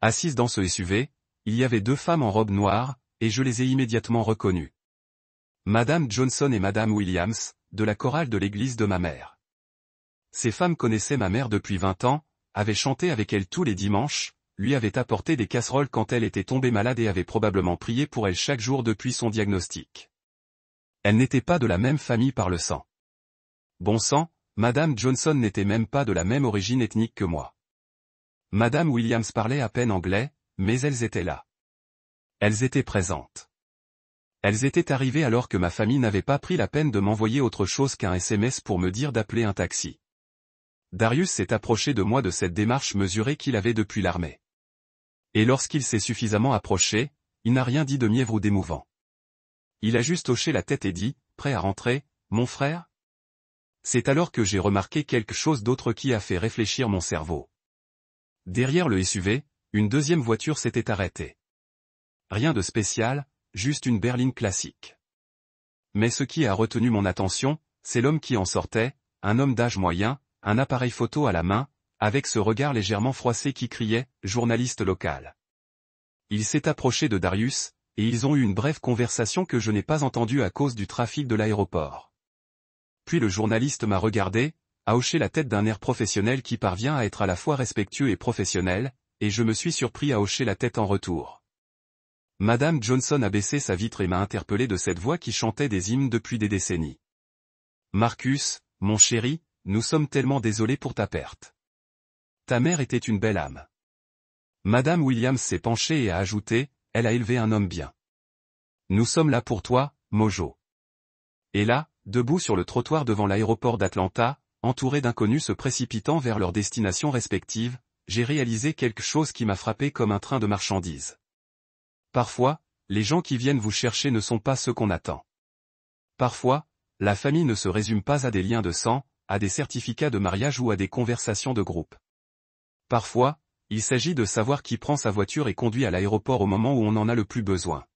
Assises dans ce SUV, il y avait deux femmes en robe noire, et je les ai immédiatement reconnues. Madame Johnson et Madame Williams, de la chorale de l'église de ma mère. Ces femmes connaissaient ma mère depuis 20 ans, avaient chanté avec elle tous les dimanches, lui avaient apporté des casseroles quand elle était tombée malade et avaient probablement prié pour elle chaque jour depuis son diagnostic. Elles n'étaient pas de la même famille par le sang. Bon sang, Madame Johnson n'était même pas de la même origine ethnique que moi. Madame Williams parlait à peine anglais, mais elles étaient là. Elles étaient présentes. Elles étaient arrivées alors que ma famille n'avait pas pris la peine de m'envoyer autre chose qu'un SMS pour me dire d'appeler un taxi. Darius s'est approché de moi de cette démarche mesurée qu'il avait depuis l'armée. Et lorsqu'il s'est suffisamment approché, il n'a rien dit de mièvre ou d'émouvant. Il a juste hoché la tête et dit, prêt à rentrer, mon frère? C'est alors que j'ai remarqué quelque chose d'autre qui a fait réfléchir mon cerveau. Derrière le SUV, une deuxième voiture s'était arrêtée. Rien de spécial, juste une berline classique. Mais ce qui a retenu mon attention, c'est l'homme qui en sortait, un homme d'âge moyen, un appareil photo à la main, avec ce regard légèrement froissé qui criait « journaliste local ». Il s'est approché de Darius, et ils ont eu une brève conversation que je n'ai pas entendue à cause du trafic de l'aéroport. Puis le journaliste m'a regardé, a hoché la tête d'un air professionnel qui parvient à être à la fois respectueux et professionnel, et je me suis surpris à hocher la tête en retour. Madame Johnson a baissé sa vitre et m'a interpellé de cette voix qui chantait des hymnes depuis des décennies. « Marcus, mon chéri, nous sommes tellement désolés pour ta perte. Ta mère était une belle âme. » Madame Williams s'est penchée et a ajouté, « Elle a élevé un homme bien. Nous sommes là pour toi, Mojo. » Et là, debout sur le trottoir devant l'aéroport d'Atlanta, entouré d'inconnus se précipitant vers leurs destinations respectives, j'ai réalisé quelque chose qui m'a frappé comme un train de marchandises. Parfois, les gens qui viennent vous chercher ne sont pas ceux qu'on attend. Parfois, la famille ne se résume pas à des liens de sang, à des certificats de mariage ou à des conversations de groupe. Parfois, il s'agit de savoir qui prend sa voiture et conduit à l'aéroport au moment où on en a le plus besoin.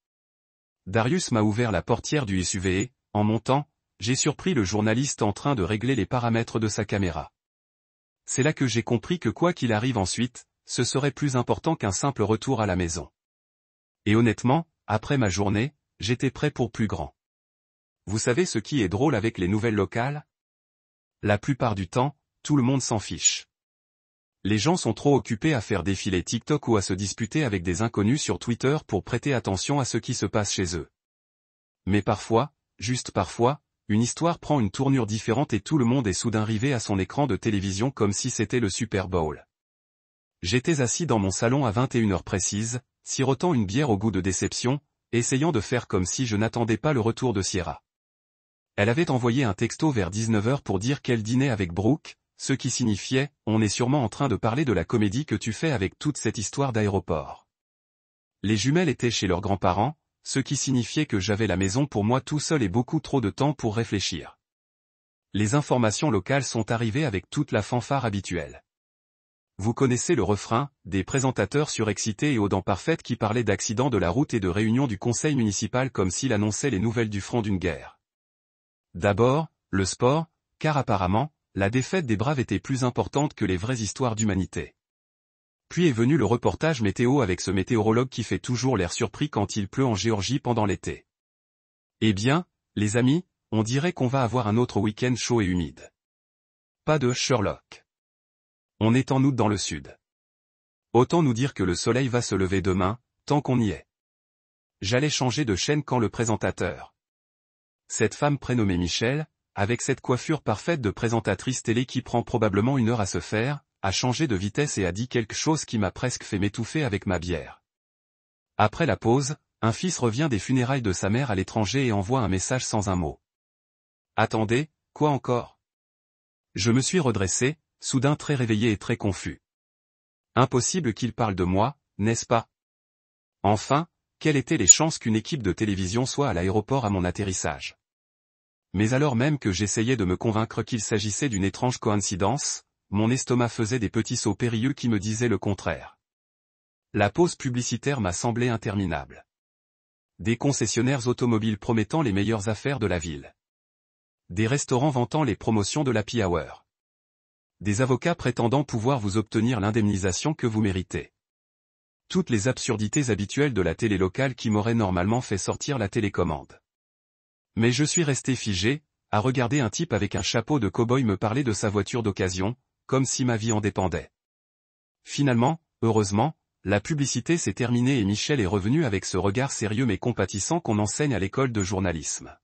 Darius m'a ouvert la portière du SUV et, en montant, j'ai surpris le journaliste en train de régler les paramètres de sa caméra. C'est là que j'ai compris que quoi qu'il arrive ensuite, ce serait plus important qu'un simple retour à la maison. Et honnêtement, après ma journée, j'étais prêt pour plus grand. Vous savez ce qui est drôle avec les nouvelles locales? La plupart du temps, tout le monde s'en fiche. Les gens sont trop occupés à faire défiler TikTok ou à se disputer avec des inconnus sur Twitter pour prêter attention à ce qui se passe chez eux. Mais parfois, juste parfois, une histoire prend une tournure différente et tout le monde est soudain rivé à son écran de télévision comme si c'était le Super Bowl. J'étais assis dans mon salon à 21h précise, sirotant une bière au goût de déception, essayant de faire comme si je n'attendais pas le retour de Sierra. Elle avait envoyé un texto vers 19h pour dire qu'elle dînait avec Brooke, ce qui signifiait « On est sûrement en train de parler de la comédie que tu fais avec toute cette histoire d'aéroport ». Les jumelles étaient chez leurs grands-parents, ce qui signifiait que j'avais la maison pour moi tout seul et beaucoup trop de temps pour réfléchir. Les informations locales sont arrivées avec toute la fanfare habituelle. Vous connaissez le refrain, des présentateurs surexcités et aux dents parfaites qui parlaient d'accidents de la route et de réunions du conseil municipal comme s'il annonçait les nouvelles du front d'une guerre. D'abord, le sport, car apparemment, la défaite des Braves était plus importante que les vraies histoires d'humanité. Puis est venu le reportage météo avec ce météorologue qui fait toujours l'air surpris quand il pleut en Géorgie pendant l'été. Eh bien, les amis, on dirait qu'on va avoir un autre week-end chaud et humide. Pas de Sherlock. On est en août dans le sud. Autant nous dire que le soleil va se lever demain, tant qu'on y est. J'allais changer de chaîne quand le présentateur. Cette femme prénommée Michel, avec cette coiffure parfaite de présentatrice télé qui prend probablement 1 heure à se faire, a changé de vitesse et a dit quelque chose qui m'a presque fait m'étouffer avec ma bière. Après la pause, un fils revient des funérailles de sa mère à l'étranger et envoie un message sans un mot. Attendez, quoi encore? Je me suis redressé, soudain très réveillé et très confus. Impossible qu'il parle de moi, n'est-ce pas? Enfin, quelles étaient les chances qu'une équipe de télévision soit à l'aéroport à mon atterrissage? Mais alors même que j'essayais de me convaincre qu'il s'agissait d'une étrange coïncidence, mon estomac faisait des petits sauts périlleux qui me disaient le contraire. La pause publicitaire m'a semblé interminable. Des concessionnaires automobiles promettant les meilleures affaires de la ville. Des restaurants vantant les promotions de l'happy hour. Des avocats prétendant pouvoir vous obtenir l'indemnisation que vous méritez. Toutes les absurdités habituelles de la télé locale qui m'auraient normalement fait sortir la télécommande. Mais je suis resté figé, à regarder un type avec un chapeau de cow-boy me parler de sa voiture d'occasion, comme si ma vie en dépendait. Finalement, heureusement, la publicité s'est terminée et Michel est revenu avec ce regard sérieux mais compatissant qu'on enseigne à l'école de journalisme.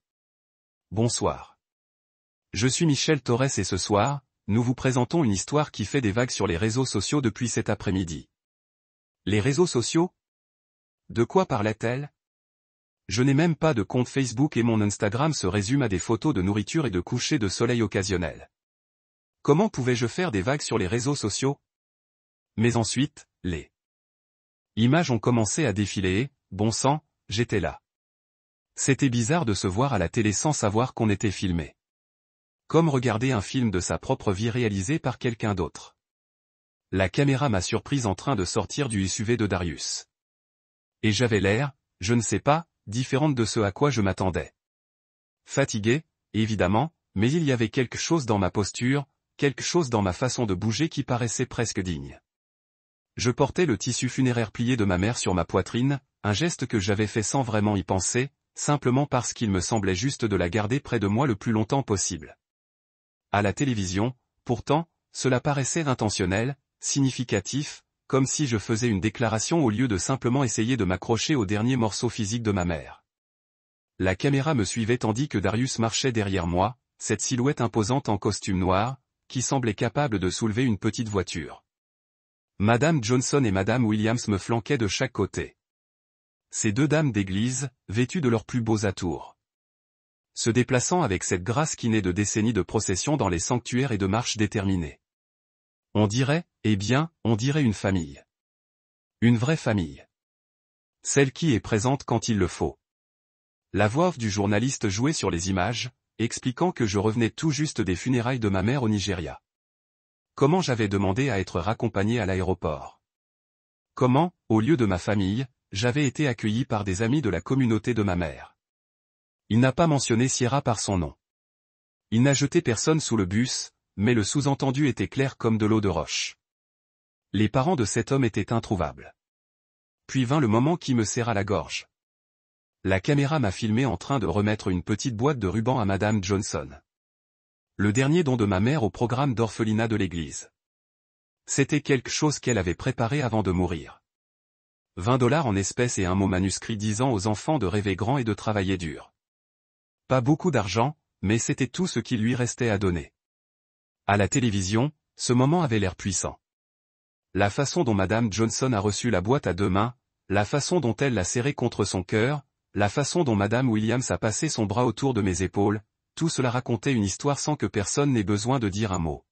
Bonsoir. Je suis Michel Torres et ce soir, nous vous présentons une histoire qui fait des vagues sur les réseaux sociaux depuis cet après-midi. Les réseaux sociaux? De quoi parlait-elle? Je n'ai même pas de compte Facebook et mon Instagram se résume à des photos de nourriture et de couchers de soleil occasionnels. Comment pouvais-je faire des vagues sur les réseaux sociaux? Mais ensuite, les images ont commencé à défiler et, bon sang, j'étais là. C'était bizarre de se voir à la télé sans savoir qu'on était filmé. Comme regarder un film de sa propre vie réalisé par quelqu'un d'autre. La caméra m'a surprise en train de sortir du SUV de Darius. Et j'avais l'air, je ne sais pas, différente de ce à quoi je m'attendais. Fatigué, évidemment, mais il y avait quelque chose dans ma posture, quelque chose dans ma façon de bouger qui paraissait presque digne. Je portais le tissu funéraire plié de ma mère sur ma poitrine, un geste que j'avais fait sans vraiment y penser, simplement parce qu'il me semblait juste de la garder près de moi le plus longtemps possible. À la télévision, pourtant, cela paraissait intentionnel, significatif, comme si je faisais une déclaration au lieu de simplement essayer de m'accrocher au dernier morceau physique de ma mère. La caméra me suivait tandis que Darius marchait derrière moi, cette silhouette imposante en costume noir, qui semblait capable de soulever une petite voiture. Madame Johnson et Madame Williams me flanquaient de chaque côté. Ces deux dames d'église, vêtues de leurs plus beaux atours. Se déplaçant avec cette grâce qui naît de décennies de processions dans les sanctuaires et de marches déterminées. On dirait, on dirait une famille. Une vraie famille. Celle qui est présente quand il le faut. La voix off du journaliste jouait sur les images, expliquant que je revenais tout juste des funérailles de ma mère au Nigeria. Comment j'avais demandé à être raccompagné à l'aéroport. Comment, au lieu de ma famille, j'avais été accueilli par des amis de la communauté de ma mère. Il n'a pas mentionné Sierra par son nom. Il n'a jeté personne sous le bus, mais le sous-entendu était clair comme de l'eau de roche. Les parents de cet homme étaient introuvables. Puis vint le moment qui me serra la gorge. La caméra m'a filmé en train de remettre une petite boîte de rubans à Madame Johnson. Le dernier don de ma mère au programme d'orphelinat de l'église. C'était quelque chose qu'elle avait préparé avant de mourir. 20 $ en espèces et un mot manuscrit disant aux enfants de rêver grand et de travailler dur. Pas beaucoup d'argent, mais c'était tout ce qui lui restait à donner. À la télévision, ce moment avait l'air puissant. La façon dont Madame Johnson a reçu la boîte à deux mains, la façon dont elle l'a serrée contre son cœur, la façon dont Madame Williams a passé son bras autour de mes épaules, tout cela racontait une histoire sans que personne n'ait besoin de dire un mot.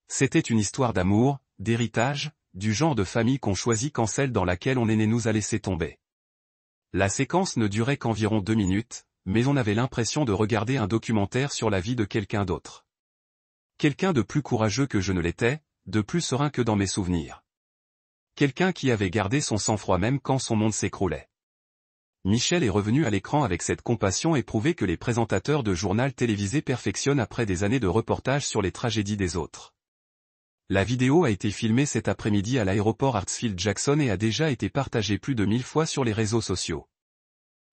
C'était une histoire d'amour, d'héritage, du genre de famille qu'on choisit quand celle dans laquelle on est né nous a laissé tomber. La séquence ne durait qu'environ 2 minutes, mais on avait l'impression de regarder un documentaire sur la vie de quelqu'un d'autre. Quelqu'un de plus courageux que je ne l'étais, de plus serein que dans mes souvenirs. Quelqu'un qui avait gardé son sang-froid même quand son monde s'écroulait. Michel est revenu à l'écran avec cette compassion et prouvé que les présentateurs de journal télévisé perfectionnent après des années de reportages sur les tragédies des autres. La vidéo a été filmée cet après-midi à l'aéroport Hartsfield-Jackson et a déjà été partagée plus de 1000 fois sur les réseaux sociaux.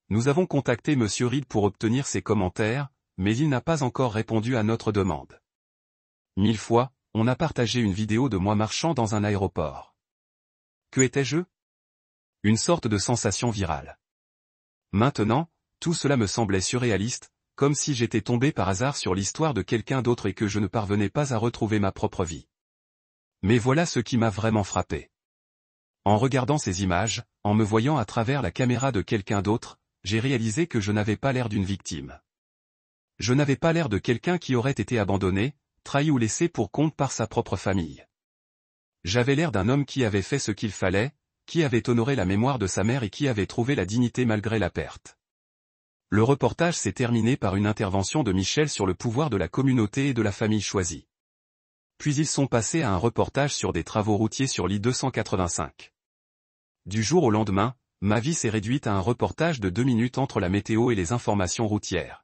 Nous avons contacté Monsieur Reed pour obtenir ses commentaires, mais il n'a pas encore répondu à notre demande. 1000 fois, on a partagé une vidéo de moi marchant dans un aéroport. Que étais-je? Une sorte de sensation virale. Maintenant, tout cela me semblait surréaliste, comme si j'étais tombé par hasard sur l'histoire de quelqu'un d'autre et que je ne parvenais pas à retrouver ma propre vie. Mais voilà ce qui m'a vraiment frappé. En regardant ces images, en me voyant à travers la caméra de quelqu'un d'autre, j'ai réalisé que je n'avais pas l'air d'une victime. Je n'avais pas l'air de quelqu'un qui aurait été abandonné, trahi ou laissé pour compte par sa propre famille. J'avais l'air d'un homme qui avait fait ce qu'il fallait, qui avait honoré la mémoire de sa mère et qui avait trouvé la dignité malgré la perte. Le reportage s'est terminé par une intervention de Michel sur le pouvoir de la communauté et de la famille choisie. Puis ils sont passés à un reportage sur des travaux routiers sur l'I-285. Du jour au lendemain, ma vie s'est réduite à un reportage de 2 minutes entre la météo et les informations routières.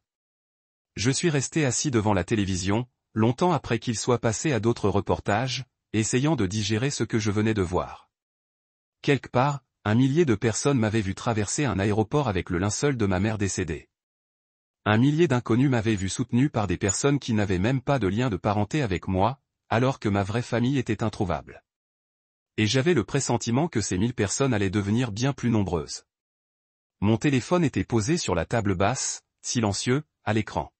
Je suis resté assis devant la télévision, longtemps après qu'il soit passé à d'autres reportages, essayant de digérer ce que je venais de voir. Quelque part, 1 millier de personnes m'avaient vu traverser un aéroport avec le linceul de ma mère décédée. 1 millier d'inconnus m'avaient vu soutenu par des personnes qui n'avaient même pas de lien de parenté avec moi, alors que ma vraie famille était introuvable. Et j'avais le pressentiment que ces 1000 personnes allaient devenir bien plus nombreuses. Mon téléphone était posé sur la table basse, silencieux, à l'écran.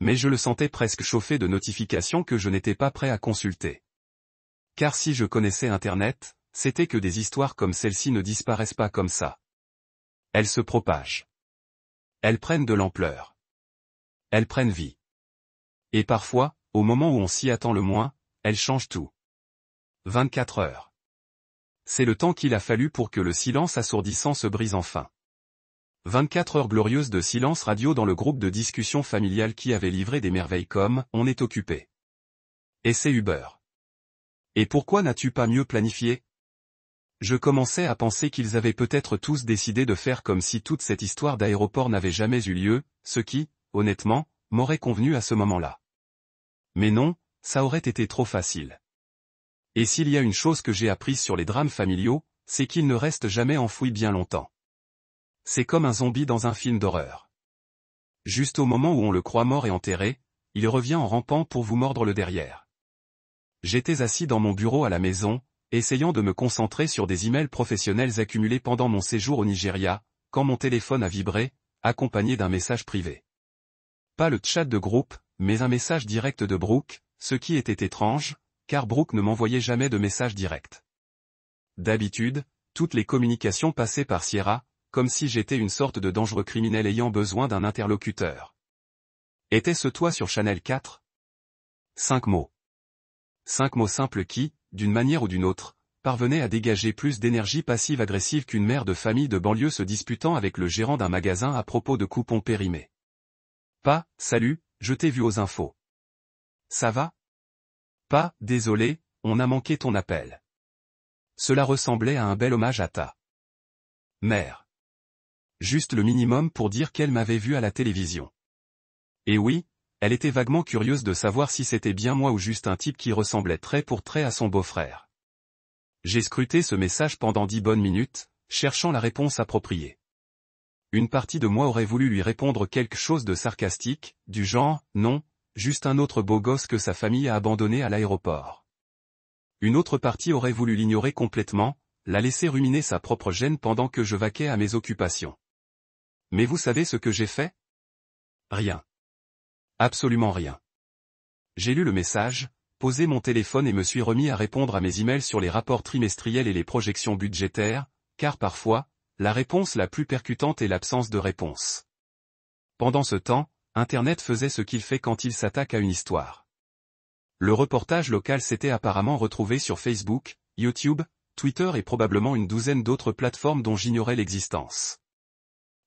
Mais je le sentais presque chauffé de notifications que je n'étais pas prêt à consulter. Car si je connaissais Internet, c'était que des histoires comme celle-ci ne disparaissent pas comme ça. Elles se propagent. Elles prennent de l'ampleur. Elles prennent vie. Et parfois, au moment où on s'y attend le moins, elles changent tout. 24 heures. C'est le temps qu'il a fallu pour que le silence assourdissant se brise enfin. 24 heures glorieuses de silence radio dans le groupe de discussion familiale qui avait livré des merveilles comme « On est occupé ». Et c'est Uber. Et pourquoi n'as-tu pas mieux planifié? Je commençais à penser qu'ils avaient peut-être tous décidé de faire comme si toute cette histoire d'aéroport n'avait jamais eu lieu, ce qui, honnêtement, m'aurait convenu à ce moment-là. Mais non, ça aurait été trop facile. Et s'il y a une chose que j'ai apprise sur les drames familiaux, c'est qu'ils ne restent jamais enfouis bien longtemps. C'est comme un zombie dans un film d'horreur. Juste au moment où on le croit mort et enterré, il revient en rampant pour vous mordre le derrière. J'étais assis dans mon bureau à la maison, essayant de me concentrer sur des emails professionnels accumulés pendant mon séjour au Nigeria, quand mon téléphone a vibré, accompagné d'un message privé. Pas le chat de groupe, mais un message direct de Brooke, ce qui était étrange, car Brooke ne m'envoyait jamais de message direct. D'habitude, toutes les communications passaient par Sierra, comme si j'étais une sorte de dangereux criminel ayant besoin d'un interlocuteur. Était-ce toi sur Channel 4? 5 mots. 5 mots simples qui, d'une manière ou d'une autre, parvenaient à dégager plus d'énergie passive-agressive qu'une mère de famille de banlieue se disputant avec le gérant d'un magasin à propos de coupons périmés. Pas, salut, je t'ai vu aux infos. Ça va? Pas, désolé, on a manqué ton appel. Cela ressemblait à un bel hommage à ta mère. Juste le minimum pour dire qu'elle m'avait vu à la télévision. Et oui, elle était vaguement curieuse de savoir si c'était bien moi ou juste un type qui ressemblait trait pour trait à son beau-frère. J'ai scruté ce message pendant 10 bonnes minutes, cherchant la réponse appropriée. Une partie de moi aurait voulu lui répondre quelque chose de sarcastique, du genre, non, juste un autre beau gosse que sa famille a abandonné à l'aéroport. Une autre partie aurait voulu l'ignorer complètement, la laisser ruminer sa propre gêne pendant que je vaquais à mes occupations. Mais vous savez ce que j'ai fait? Rien. Absolument rien. J'ai lu le message, posé mon téléphone et me suis remis à répondre à mes emails sur les rapports trimestriels et les projections budgétaires, car parfois, la réponse la plus percutante est l'absence de réponse. Pendant ce temps, Internet faisait ce qu'il fait quand il s'attaque à une histoire. Le reportage local s'était apparemment retrouvé sur Facebook, YouTube, Twitter et probablement une douzaine d'autres plateformes dont j'ignorais l'existence.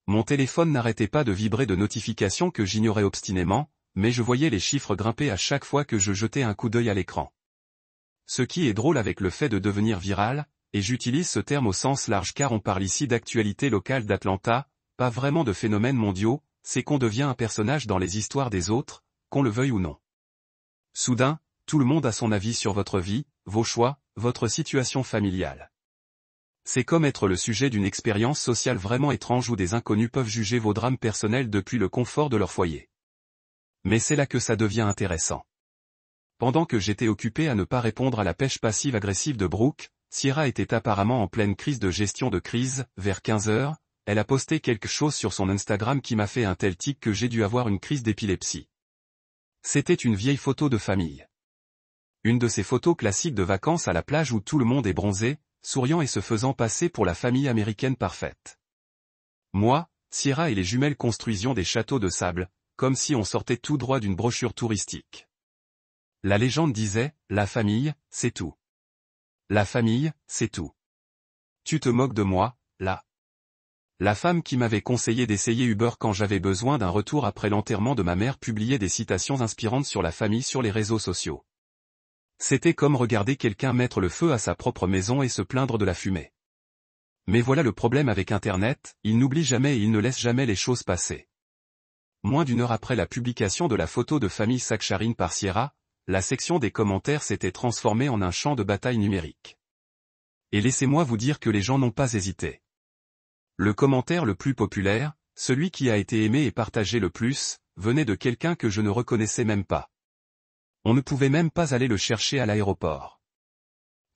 Mon téléphone n'arrêtait pas de vibrer de notifications que j'ignorais obstinément, mais je voyais les chiffres grimper à chaque fois que je jetais un coup d'œil à l'écran. Ce qui est drôle avec le fait de devenir viral, et j'utilise ce terme au sens large car on parle ici d'actualité locale d'Atlanta, pas vraiment de phénomènes mondiaux, c'est qu'on devient un personnage dans les histoires des autres, qu'on le veuille ou non. Soudain, tout le monde a son avis sur votre vie, vos choix, votre situation familiale. C'est comme être le sujet d'une expérience sociale vraiment étrange où des inconnus peuvent juger vos drames personnels depuis le confort de leur foyer. Mais c'est là que ça devient intéressant. Pendant que j'étais occupé à ne pas répondre à la pêche passive-agressive de Brooke, Sierra était apparemment en pleine crise de gestion de crise, vers 15 heures, elle a posté quelque chose sur son Instagram qui m'a fait un tel tic que j'ai dû avoir une crise d'épilepsie. C'était une vieille photo de famille. Une de ces photos classiques de vacances à la plage où tout le monde est bronzé, souriant et se faisant passer pour la famille américaine parfaite. Moi, Sierra et les jumelles construisions des châteaux de sable, comme si on sortait tout droit d'une brochure touristique. La légende disait, la famille, c'est tout. La famille, c'est tout. Tu te moques de moi, là. La femme qui m'avait conseillé d'essayer Uber quand j'avais besoin d'un retour après l'enterrement de ma mère publiait des citations inspirantes sur la famille sur les réseaux sociaux. C'était comme regarder quelqu'un mettre le feu à sa propre maison et se plaindre de la fumée. Mais voilà le problème avec Internet, il n'oublie jamais et il ne laisse jamais les choses passer. Moins d'1 heure après la publication de la photo de famille Sakharine par Sierra, la section des commentaires s'était transformée en un champ de bataille numérique. Et laissez-moi vous dire que les gens n'ont pas hésité. Le commentaire le plus populaire, celui qui a été aimé et partagé le plus, venait de quelqu'un que je ne reconnaissais même pas. On ne pouvait même pas aller le chercher à l'aéroport.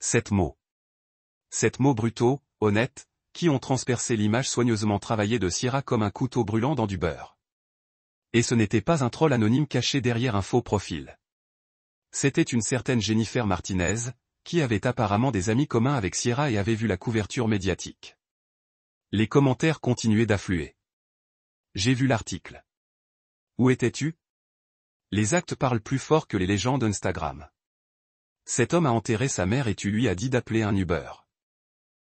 7 mots. 7 mots brutaux, honnêtes, qui ont transpercé l'image soigneusement travaillée de Sierra comme un couteau brûlant dans du beurre. Et ce n'était pas un troll anonyme caché derrière un faux profil. C'était une certaine Jennifer Martinez, qui avait apparemment des amis communs avec Sierra et avait vu la couverture médiatique. Les commentaires continuaient d'affluer. J'ai vu l'article. Où étais-tu? Les actes parlent plus fort que les légendes Instagram. Cet homme a enterré sa mère et tu lui as dit d'appeler un Uber.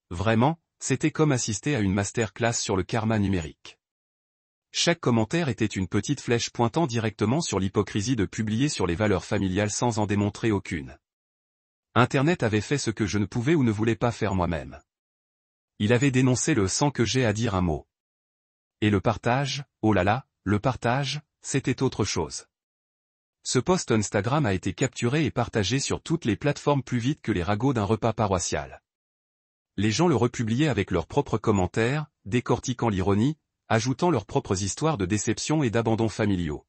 Vraiment, c'était comme assister à une masterclass sur le karma numérique. Chaque commentaire était une petite flèche pointant directement sur l'hypocrisie de publier sur les valeurs familiales sans en démontrer aucune. Internet avait fait ce que je ne pouvais ou ne voulais pas faire moi-même. Il avait dénoncé le sans que j'ai à dire un mot. Et le partage, oh là là, le partage, c'était autre chose. Ce post Instagram a été capturé et partagé sur toutes les plateformes plus vite que les ragots d'un repas paroissial. Les gens le republiaient avec leurs propres commentaires, décortiquant l'ironie, ajoutant leurs propres histoires de déception et d'abandon familiaux.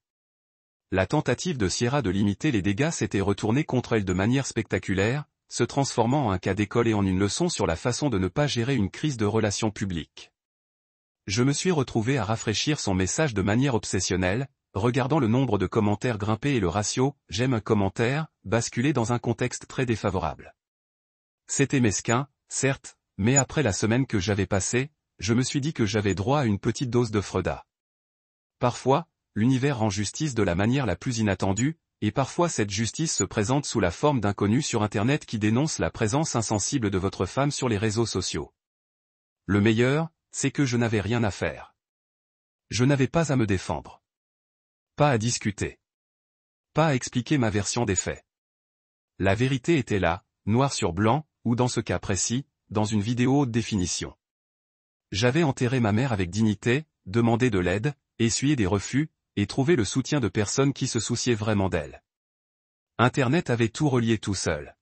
La tentative de Sierra de limiter les dégâts s'était retournée contre elle de manière spectaculaire, se transformant en un cas d'école et en une leçon sur la façon de ne pas gérer une crise de relations publiques. Je me suis retrouvé à rafraîchir son message de manière obsessionnelle, regardant le nombre de commentaires grimper et le ratio « j'aime un commentaire » basculer dans un contexte très défavorable. C'était mesquin, certes, mais après la semaine que j'avais passée, je me suis dit que j'avais droit à une petite dose de Freuda. Parfois, l'univers rend justice de la manière la plus inattendue, et parfois cette justice se présente sous la forme d'inconnus sur Internet qui dénoncent la présence insensible de votre femme sur les réseaux sociaux. Le meilleur, c'est que je n'avais rien à faire. Je n'avais pas à me défendre. Pas à discuter. Pas à expliquer ma version des faits. La vérité était là, noir sur blanc, ou dans ce cas précis, dans une vidéo haute définition. J'avais enterré ma mère avec dignité, demandé de l'aide, essuyé des refus, et trouvé le soutien de personnes qui se souciaient vraiment d'elle. Internet avait tout relié tout seul.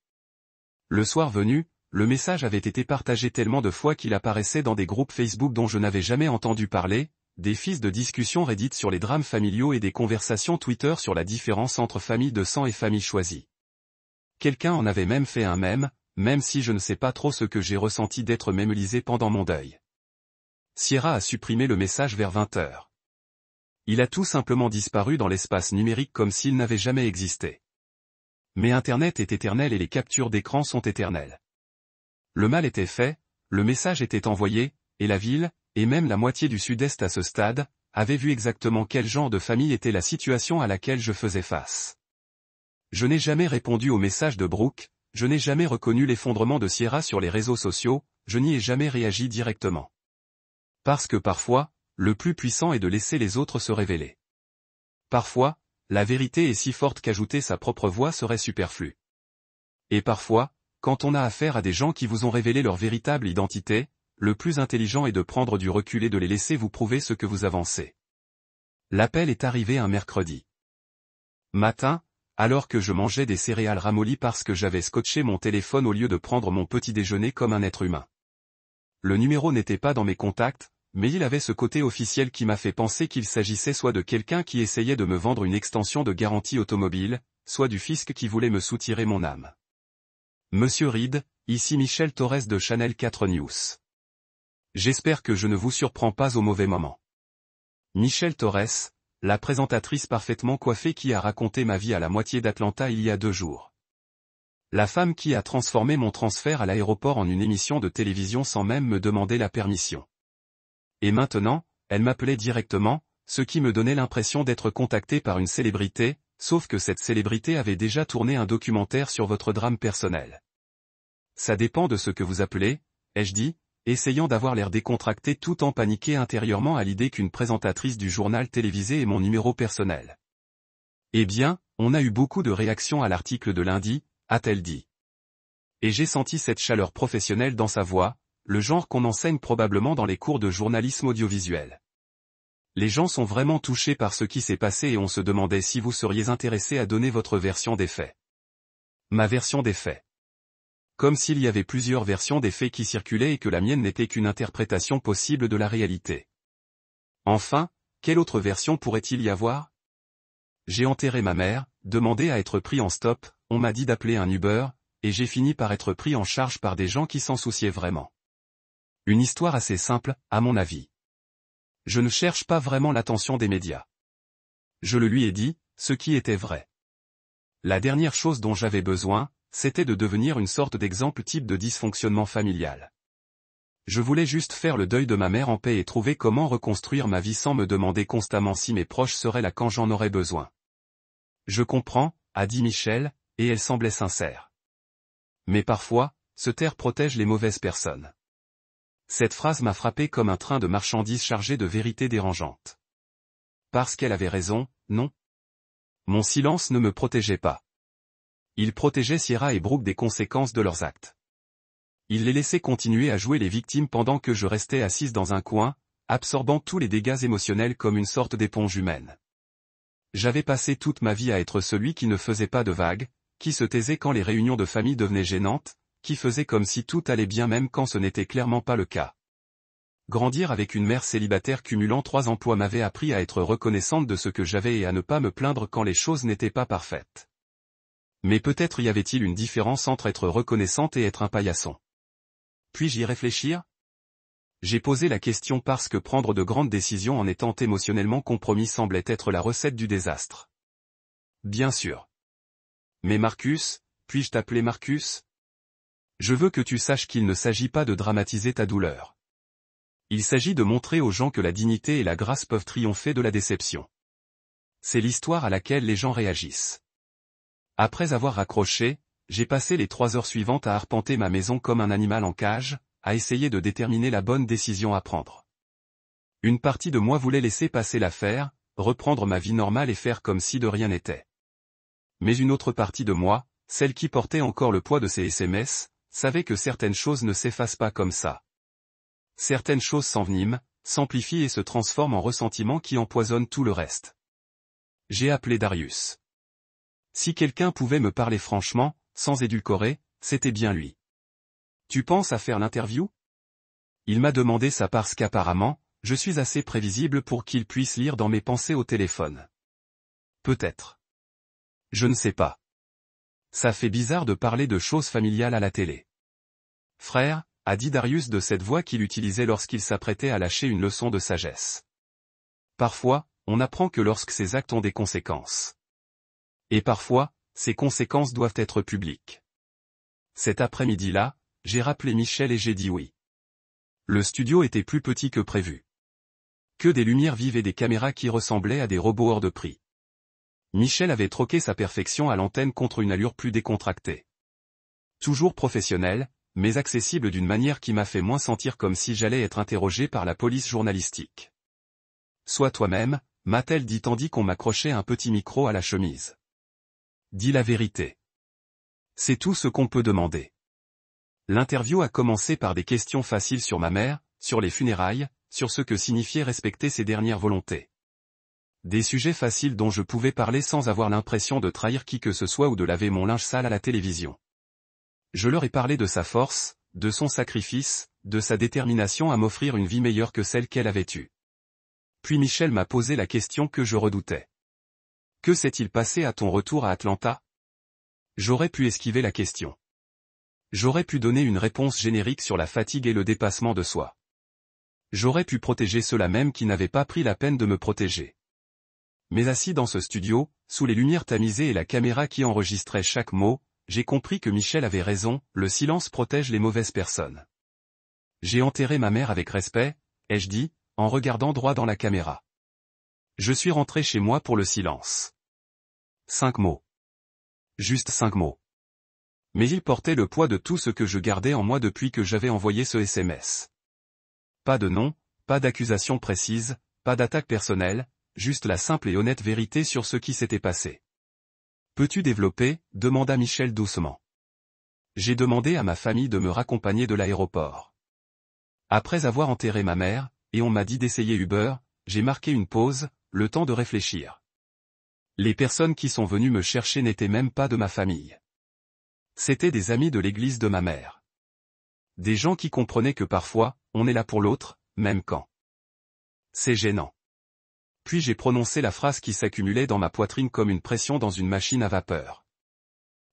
Le soir venu, le message avait été partagé tellement de fois qu'il apparaissait dans des groupes Facebook dont je n'avais jamais entendu parler, des fils de discussions Reddit sur les drames familiaux et des conversations Twitter sur la différence entre famille de sang et famille choisie. Quelqu'un en avait même fait un mème, même si je ne sais pas trop ce que j'ai ressenti d'être mémelisé pendant mon deuil. Sierra a supprimé le message vers 20h. Il a tout simplement disparu dans l'espace numérique comme s'il n'avait jamais existé. Mais Internet est éternel et les captures d'écran sont éternelles. Le mal était fait, le message était envoyé, et la ville, et même la moitié du Sud-Est à ce stade, avait vu exactement quel genre de famille était la situation à laquelle je faisais face. Je n'ai jamais répondu au message de Brooke, je n'ai jamais reconnu l'effondrement de Sierra sur les réseaux sociaux, je n'y ai jamais réagi directement. Parce que parfois, le plus puissant est de laisser les autres se révéler. Parfois, la vérité est si forte qu'ajouter sa propre voix serait superflu. Et parfois, quand on a affaire à des gens qui vous ont révélé leur véritable identité, le plus intelligent est de prendre du recul et de les laisser vous prouver ce que vous avancez. L'appel est arrivé un mercredi matin, alors que je mangeais des céréales ramollies parce que j'avais scotché mon téléphone au lieu de prendre mon petit déjeuner comme un être humain. Le numéro n'était pas dans mes contacts, mais il avait ce côté officiel qui m'a fait penser qu'il s'agissait soit de quelqu'un qui essayait de me vendre une extension de garantie automobile, soit du fisc qui voulait me soutirer mon âme. Monsieur Reed, ici Michel Torres de Channel 4 News. J'espère que je ne vous surprends pas au mauvais moment. Michel Torres, la présentatrice parfaitement coiffée qui a raconté ma vie à la moitié d'Atlanta il y a 2 jours. La femme qui a transformé mon transfert à l'aéroport en une émission de télévision sans même me demander la permission. Et maintenant, elle m'appelait directement, ce qui me donnait l'impression d'être contacté par une célébrité, sauf que cette célébrité avait déjà tourné un documentaire sur votre drame personnel. Ça dépend de ce que vous appelez, ai-je dit, essayant d'avoir l'air décontracté tout en paniqué intérieurement à l'idée qu'une présentatrice du journal télévisé ait mon numéro personnel. Eh bien, on a eu beaucoup de réactions à l'article de lundi, a-t-elle dit. Et j'ai senti cette chaleur professionnelle dans sa voix, le genre qu'on enseigne probablement dans les cours de journalisme audiovisuel. Les gens sont vraiment touchés par ce qui s'est passé et on se demandait si vous seriez intéressé à donner votre version des faits. Ma version des faits. Comme s'il y avait plusieurs versions des faits qui circulaient et que la mienne n'était qu'une interprétation possible de la réalité. Enfin, quelle autre version pourrait-il y avoir? J'ai enterré ma mère, demandé à être pris en stop, on m'a dit d'appeler un Uber, et j'ai fini par être pris en charge par des gens qui s'en souciaient vraiment. Une histoire assez simple, à mon avis. Je ne cherche pas vraiment l'attention des médias. Je le lui ai dit, ce qui était vrai. La dernière chose dont j'avais besoin, c'était de devenir une sorte d'exemple type de dysfonctionnement familial. Je voulais juste faire le deuil de ma mère en paix et trouver comment reconstruire ma vie sans me demander constamment si mes proches seraient là quand j'en aurais besoin. Je comprends, a dit Michel, et elle semblait sincère. Mais parfois, se taire protège les mauvaises personnes. Cette phrase m'a frappé comme un train de marchandises chargé de vérités dérangeantes. Parce qu'elle avait raison, non? Mon silence ne me protégeait pas. Il protégeait Sierra et Brooke des conséquences de leurs actes. Il les laissait continuer à jouer les victimes pendant que je restais assise dans un coin, absorbant tous les dégâts émotionnels comme une sorte d'éponge humaine. J'avais passé toute ma vie à être celui qui ne faisait pas de vagues, qui se taisait quand les réunions de famille devenaient gênantes, qui faisait comme si tout allait bien même quand ce n'était clairement pas le cas. Grandir avec une mère célibataire cumulant 3 emplois m'avait appris à être reconnaissante de ce que j'avais et à ne pas me plaindre quand les choses n'étaient pas parfaites. Mais peut-être y avait-il une différence entre être reconnaissante et être un paillasson. Puis-je y réfléchir? J'ai posé la question parce que prendre de grandes décisions en étant émotionnellement compromis semblait être la recette du désastre. Bien sûr. Mais Marcus, puis-je t'appeler Marcus? Je veux que tu saches qu'il ne s'agit pas de dramatiser ta douleur. Il s'agit de montrer aux gens que la dignité et la grâce peuvent triompher de la déception. C'est l'histoire à laquelle les gens réagissent. Après avoir raccroché, j'ai passé les 3 heures suivantes à arpenter ma maison comme un animal en cage, à essayer de déterminer la bonne décision à prendre. Une partie de moi voulait laisser passer l'affaire, reprendre ma vie normale et faire comme si de rien n'était. Mais une autre partie de moi, celle qui portait encore le poids de ces SMS, savait que certaines choses ne s'effacent pas comme ça. Certaines choses s'enveniment, s'amplifient et se transforment en ressentiments qui empoisonnent tout le reste. J'ai appelé Darius. Si quelqu'un pouvait me parler franchement, sans édulcorer, c'était bien lui. Tu penses à faire l'interview? Il m'a demandé ça parce qu'apparemment, je suis assez prévisible pour qu'il puisse lire dans mes pensées au téléphone. Peut-être. Je ne sais pas. Ça fait bizarre de parler de choses familiales à la télé. Frère, a dit Darius de cette voix qu'il utilisait lorsqu'il s'apprêtait à lâcher une leçon de sagesse. Parfois, on apprend que lorsque ces actes ont des conséquences. Et parfois, ces conséquences doivent être publiques. Cet après-midi-là, j'ai rappelé Michel et j'ai dit oui. Le studio était plus petit que prévu. Que des lumières vives et des caméras qui ressemblaient à des robots hors de prix. Michel avait troqué sa perfection à l'antenne contre une allure plus décontractée. Toujours professionnel, mais accessible d'une manière qui m'a fait moins sentir comme si j'allais être interrogé par la police journalistique. Sois toi-même, m'a-t-elle dit tandis qu'on m'accrochait un petit micro à la chemise. Dis la vérité. C'est tout ce qu'on peut demander. L'interview a commencé par des questions faciles sur ma mère, sur les funérailles, sur ce que signifiait respecter ses dernières volontés. Des sujets faciles dont je pouvais parler sans avoir l'impression de trahir qui que ce soit ou de laver mon linge sale à la télévision. Je leur ai parlé de sa force, de son sacrifice, de sa détermination à m'offrir une vie meilleure que celle qu'elle avait eue. Puis Michel m'a posé la question que je redoutais. Que s'est-il passé à ton retour à Atlanta? J'aurais pu esquiver la question. J'aurais pu donner une réponse générique sur la fatigue et le dépassement de soi. J'aurais pu protéger ceux-là même qui n'avaient pas pris la peine de me protéger. Mais assis dans ce studio, sous les lumières tamisées et la caméra qui enregistrait chaque mot, j'ai compris que Michel avait raison, le silence protège les mauvaises personnes. J'ai enterré ma mère avec respect, ai-je dit, en regardant droit dans la caméra. Je suis rentré chez moi pour le silence. 5 mots. Juste 5 mots. Mais ils portaient le poids de tout ce que je gardais en moi depuis que j'avais envoyé ce SMS. Pas de nom, pas d'accusation précise, pas d'attaque personnelle, juste la simple et honnête vérité sur ce qui s'était passé. Peux-tu développer? Demanda Michel doucement. J'ai demandé à ma famille de me raccompagner de l'aéroport. Après avoir enterré ma mère, et on m'a dit d'essayer Uber, j'ai marqué une pause, le temps de réfléchir. Les personnes qui sont venues me chercher n'étaient même pas de ma famille. C'étaient des amis de l'église de ma mère. Des gens qui comprenaient que parfois, on est là pour l'autre, même quand. C'est gênant. Puis j'ai prononcé la phrase qui s'accumulait dans ma poitrine comme une pression dans une machine à vapeur.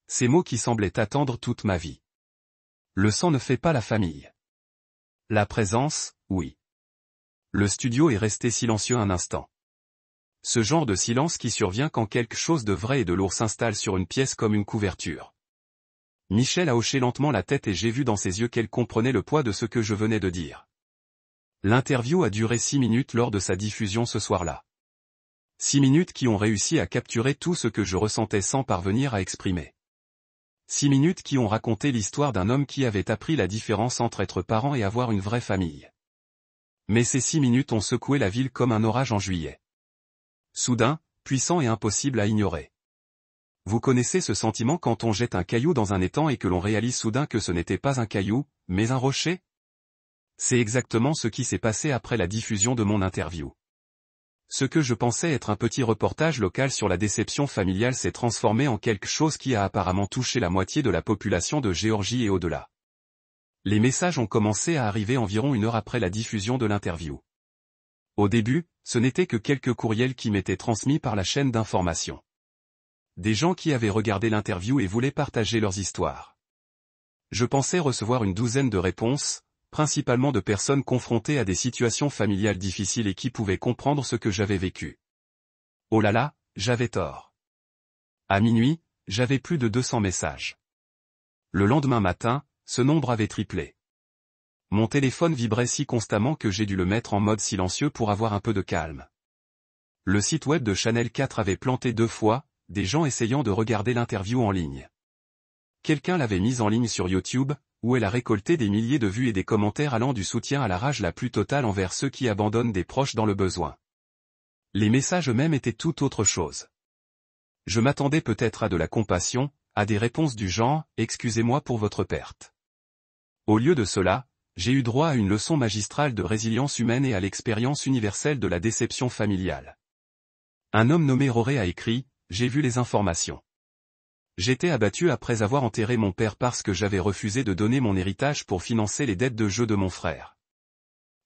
Ces mots qui semblaient attendre toute ma vie. Le sang ne fait pas la famille. La présence, oui. Le studio est resté silencieux un instant. Ce genre de silence qui survient quand quelque chose de vrai et de lourd s'installe sur une pièce comme une couverture. Michel a hoché lentement la tête et j'ai vu dans ses yeux qu'elle comprenait le poids de ce que je venais de dire. L'interview a duré 6 minutes lors de sa diffusion ce soir-là. 6 minutes qui ont réussi à capturer tout ce que je ressentais sans parvenir à exprimer. 6 minutes qui ont raconté l'histoire d'un homme qui avait appris la différence entre être parent et avoir une vraie famille. Mais ces 6 minutes ont secoué la ville comme un orage en juillet. Soudain, puissant et impossible à ignorer. Vous connaissez ce sentiment quand on jette un caillou dans un étang et que l'on réalise soudain que ce n'était pas un caillou, mais un rocher? C'est exactement ce qui s'est passé après la diffusion de mon interview. Ce que je pensais être un petit reportage local sur la déception familiale s'est transformé en quelque chose qui a apparemment touché la moitié de la population de Géorgie et au-delà. Les messages ont commencé à arriver environ 1 heure après la diffusion de l'interview. Au début, ce n'était que quelques courriels qui m'étaient transmis par la chaîne d'information. Des gens qui avaient regardé l'interview et voulaient partager leurs histoires. Je pensais recevoir une douzaine de réponses, principalement de personnes confrontées à des situations familiales difficiles et qui pouvaient comprendre ce que j'avais vécu. Oh là là, j'avais tort. À minuit, j'avais plus de 200 messages. Le lendemain matin, ce nombre avait triplé. Mon téléphone vibrait si constamment que j'ai dû le mettre en mode silencieux pour avoir un peu de calme. Le site web de Channel 4 avait planté 2 fois, des gens essayant de regarder l'interview en ligne. Quelqu'un l'avait mise en ligne sur YouTube, où elle a récolté des milliers de vues et des commentaires allant du soutien à la rage la plus totale envers ceux qui abandonnent des proches dans le besoin. Les messages eux-mêmes étaient tout autre chose. Je m'attendais peut-être à de la compassion, à des réponses du genre « Excusez-moi pour votre perte ». Au lieu de cela, j'ai eu droit à une leçon magistrale de résilience humaine et à l'expérience universelle de la déception familiale. Un homme nommé Roré a écrit « J'ai vu les informations. J'étais abattu après avoir enterré mon père parce que j'avais refusé de donner mon héritage pour financer les dettes de jeu de mon frère.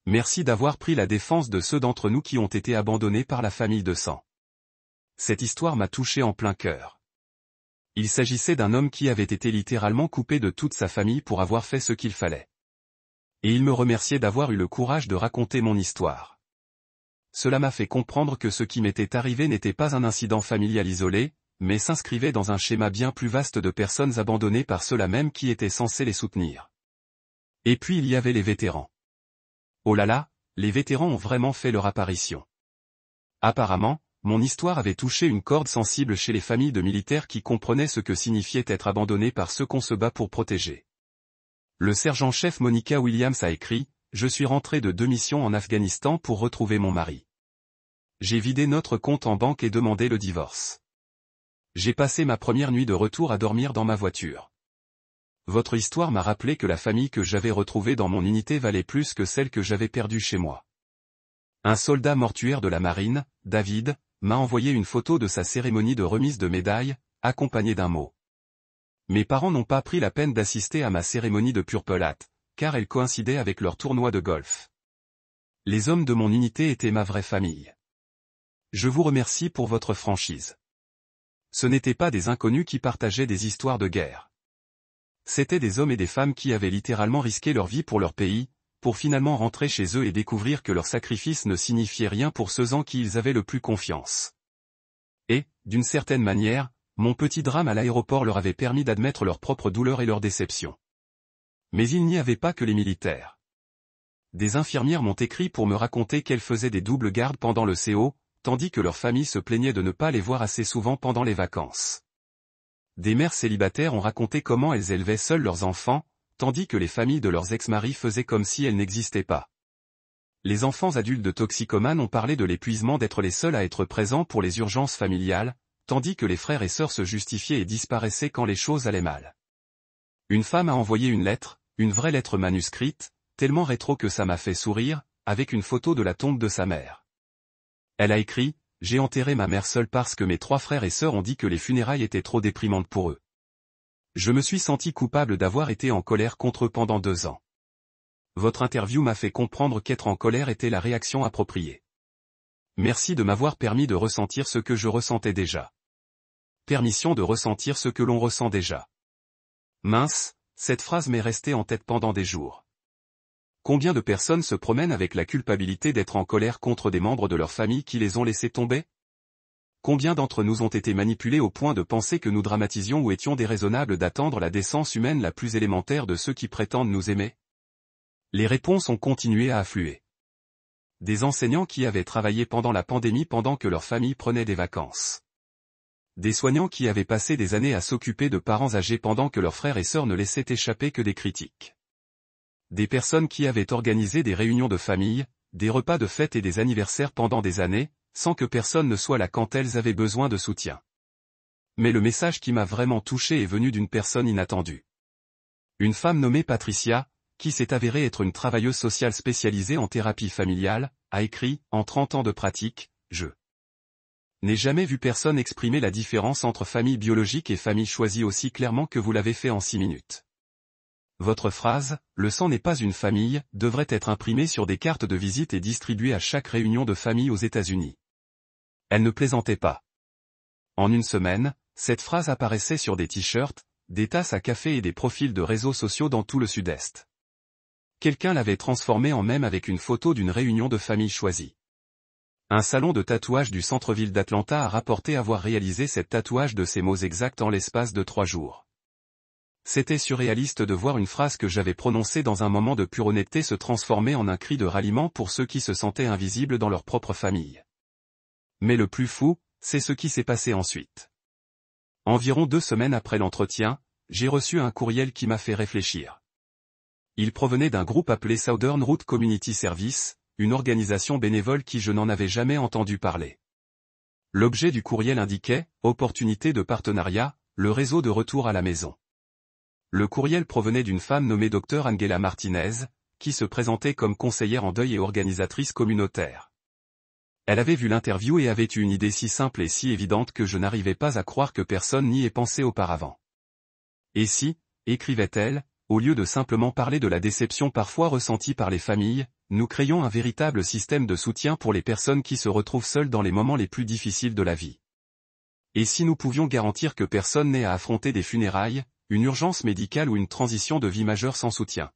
Merci d'avoir pris la défense de ceux d'entre nous qui ont été abandonnés par la famille de sang. » Cette histoire m'a touché en plein cœur. Il s'agissait d'un homme qui avait été littéralement coupé de toute sa famille pour avoir fait ce qu'il fallait. Et il me remerciait d'avoir eu le courage de raconter mon histoire. Cela m'a fait comprendre que ce qui m'était arrivé n'était pas un incident familial isolé, mais s'inscrivait dans un schéma bien plus vaste de personnes abandonnées par ceux-là même qui étaient censés les soutenir. Et puis il y avait les vétérans. Oh là là, les vétérans ont vraiment fait leur apparition. Apparemment, mon histoire avait touché une corde sensible chez les familles de militaires qui comprenaient ce que signifiait être abandonné par ceux qu'on se bat pour protéger. Le sergent-chef Monica Williams a écrit « Je suis rentré de 2 missions en Afghanistan pour retrouver mon mari. J'ai vidé notre compte en banque et demandé le divorce. J'ai passé ma première nuit de retour à dormir dans ma voiture. Votre histoire m'a rappelé que la famille que j'avais retrouvée dans mon unité valait plus que celle que j'avais perdue chez moi. » Un soldat mortuaire de la marine, David, m'a envoyé une photo de sa cérémonie de remise de médaille, accompagnée d'un mot. Mes parents n'ont pas pris la peine d'assister à ma cérémonie de Purple Hat, car elle coïncidait avec leur tournoi de golf. Les hommes de mon unité étaient ma vraie famille. Je vous remercie pour votre franchise. Ce n'étaient pas des inconnus qui partageaient des histoires de guerre. C'étaient des hommes et des femmes qui avaient littéralement risqué leur vie pour leur pays, pour finalement rentrer chez eux et découvrir que leur sacrifice ne signifiait rien pour ceux en qui ils avaient le plus confiance. Et, d'une certaine manière, mon petit drame à l'aéroport leur avait permis d'admettre leur propre douleur et leur déception. Mais il n'y avait pas que les militaires. Des infirmières m'ont écrit pour me raconter qu'elles faisaient des doubles gardes pendant le CO, tandis que leur famille se plaignait de ne pas les voir assez souvent pendant les vacances. Des mères célibataires ont raconté comment elles élevaient seules leurs enfants, tandis que les familles de leurs ex-maris faisaient comme si elles n'existaient pas. Les enfants adultes de toxicomanes ont parlé de l'épuisement d'être les seuls à être présents pour les urgences familiales, tandis que les frères et sœurs se justifiaient et disparaissaient quand les choses allaient mal. Une femme a envoyé une lettre, une vraie lettre manuscrite, tellement rétro que ça m'a fait sourire, avec une photo de la tombe de sa mère. Elle a écrit « J'ai enterré ma mère seule parce que mes 3 frères et sœurs ont dit que les funérailles étaient trop déprimantes pour eux. Je me suis senti coupable d'avoir été en colère contre eux pendant 2 ans. Votre interview m'a fait comprendre qu'être en colère était la réaction appropriée. Merci de m'avoir permis de ressentir ce que je ressentais déjà. Permission de ressentir ce que l'on ressent déjà. » Mince, cette phrase m'est restée en tête pendant des jours. Combien de personnes se promènent avec la culpabilité d'être en colère contre des membres de leur famille qui les ont laissés tomber? Combien d'entre nous ont été manipulés au point de penser que nous dramatisions ou étions déraisonnables d'attendre la décence humaine la plus élémentaire de ceux qui prétendent nous aimer? Les réponses ont continué à affluer. Des enseignants qui avaient travaillé pendant la pandémie pendant que leur famille prenait des vacances. Des soignants qui avaient passé des années à s'occuper de parents âgés pendant que leurs frères et sœurs ne laissaient échapper que des critiques. Des personnes qui avaient organisé des réunions de famille, des repas de fête et des anniversaires pendant des années, sans que personne ne soit là quand elles avaient besoin de soutien. Mais le message qui m'a vraiment touché est venu d'une personne inattendue. Une femme nommée Patricia, qui s'est avérée être une travailleuse sociale spécialisée en thérapie familiale, a écrit, en 30 ans de pratique, je n'ai jamais vu personne exprimer la différence entre famille biologique et famille choisie aussi clairement que vous l'avez fait en 6 minutes. Votre phrase, le sang n'est pas une famille, devrait être imprimée sur des cartes de visite et distribuée à chaque réunion de famille aux États-Unis. Elle ne plaisantait pas. En une semaine, cette phrase apparaissait sur des t-shirts, des tasses à café et des profils de réseaux sociaux dans tout le Sud-Est. Quelqu'un l'avait transformée en mème avec une photo d'une réunion de famille choisie. Un salon de tatouage du centre-ville d'Atlanta a rapporté avoir réalisé cette tatouage de ces mots exacts en l'espace de 3 jours. C'était surréaliste de voir une phrase que j'avais prononcée dans un moment de pure honnêteté se transformer en un cri de ralliement pour ceux qui se sentaient invisibles dans leur propre famille. Mais le plus fou, c'est ce qui s'est passé ensuite. Environ 2 semaines après l'entretien, j'ai reçu un courriel qui m'a fait réfléchir. Il provenait d'un groupe appelé Southern Route Community Service, une organisation bénévole qui je n'en avais jamais entendu parler. L'objet du courriel indiquait « Opportunité de partenariat, le réseau de retour à la maison ». Le courriel provenait d'une femme nommée Dr Angela Martinez, qui se présentait comme conseillère en deuil et organisatrice communautaire. Elle avait vu l'interview et avait eu une idée si simple et si évidente que je n'arrivais pas à croire que personne n'y ait pensé auparavant. Et si, écrivait-elle, au lieu de simplement parler de la déception parfois ressentie par les familles, nous créions un véritable système de soutien pour les personnes qui se retrouvent seules dans les moments les plus difficiles de la vie. Et si nous pouvions garantir que personne n'ait à affronter des funérailles, une urgence médicale ou une transition de vie majeure sans soutien.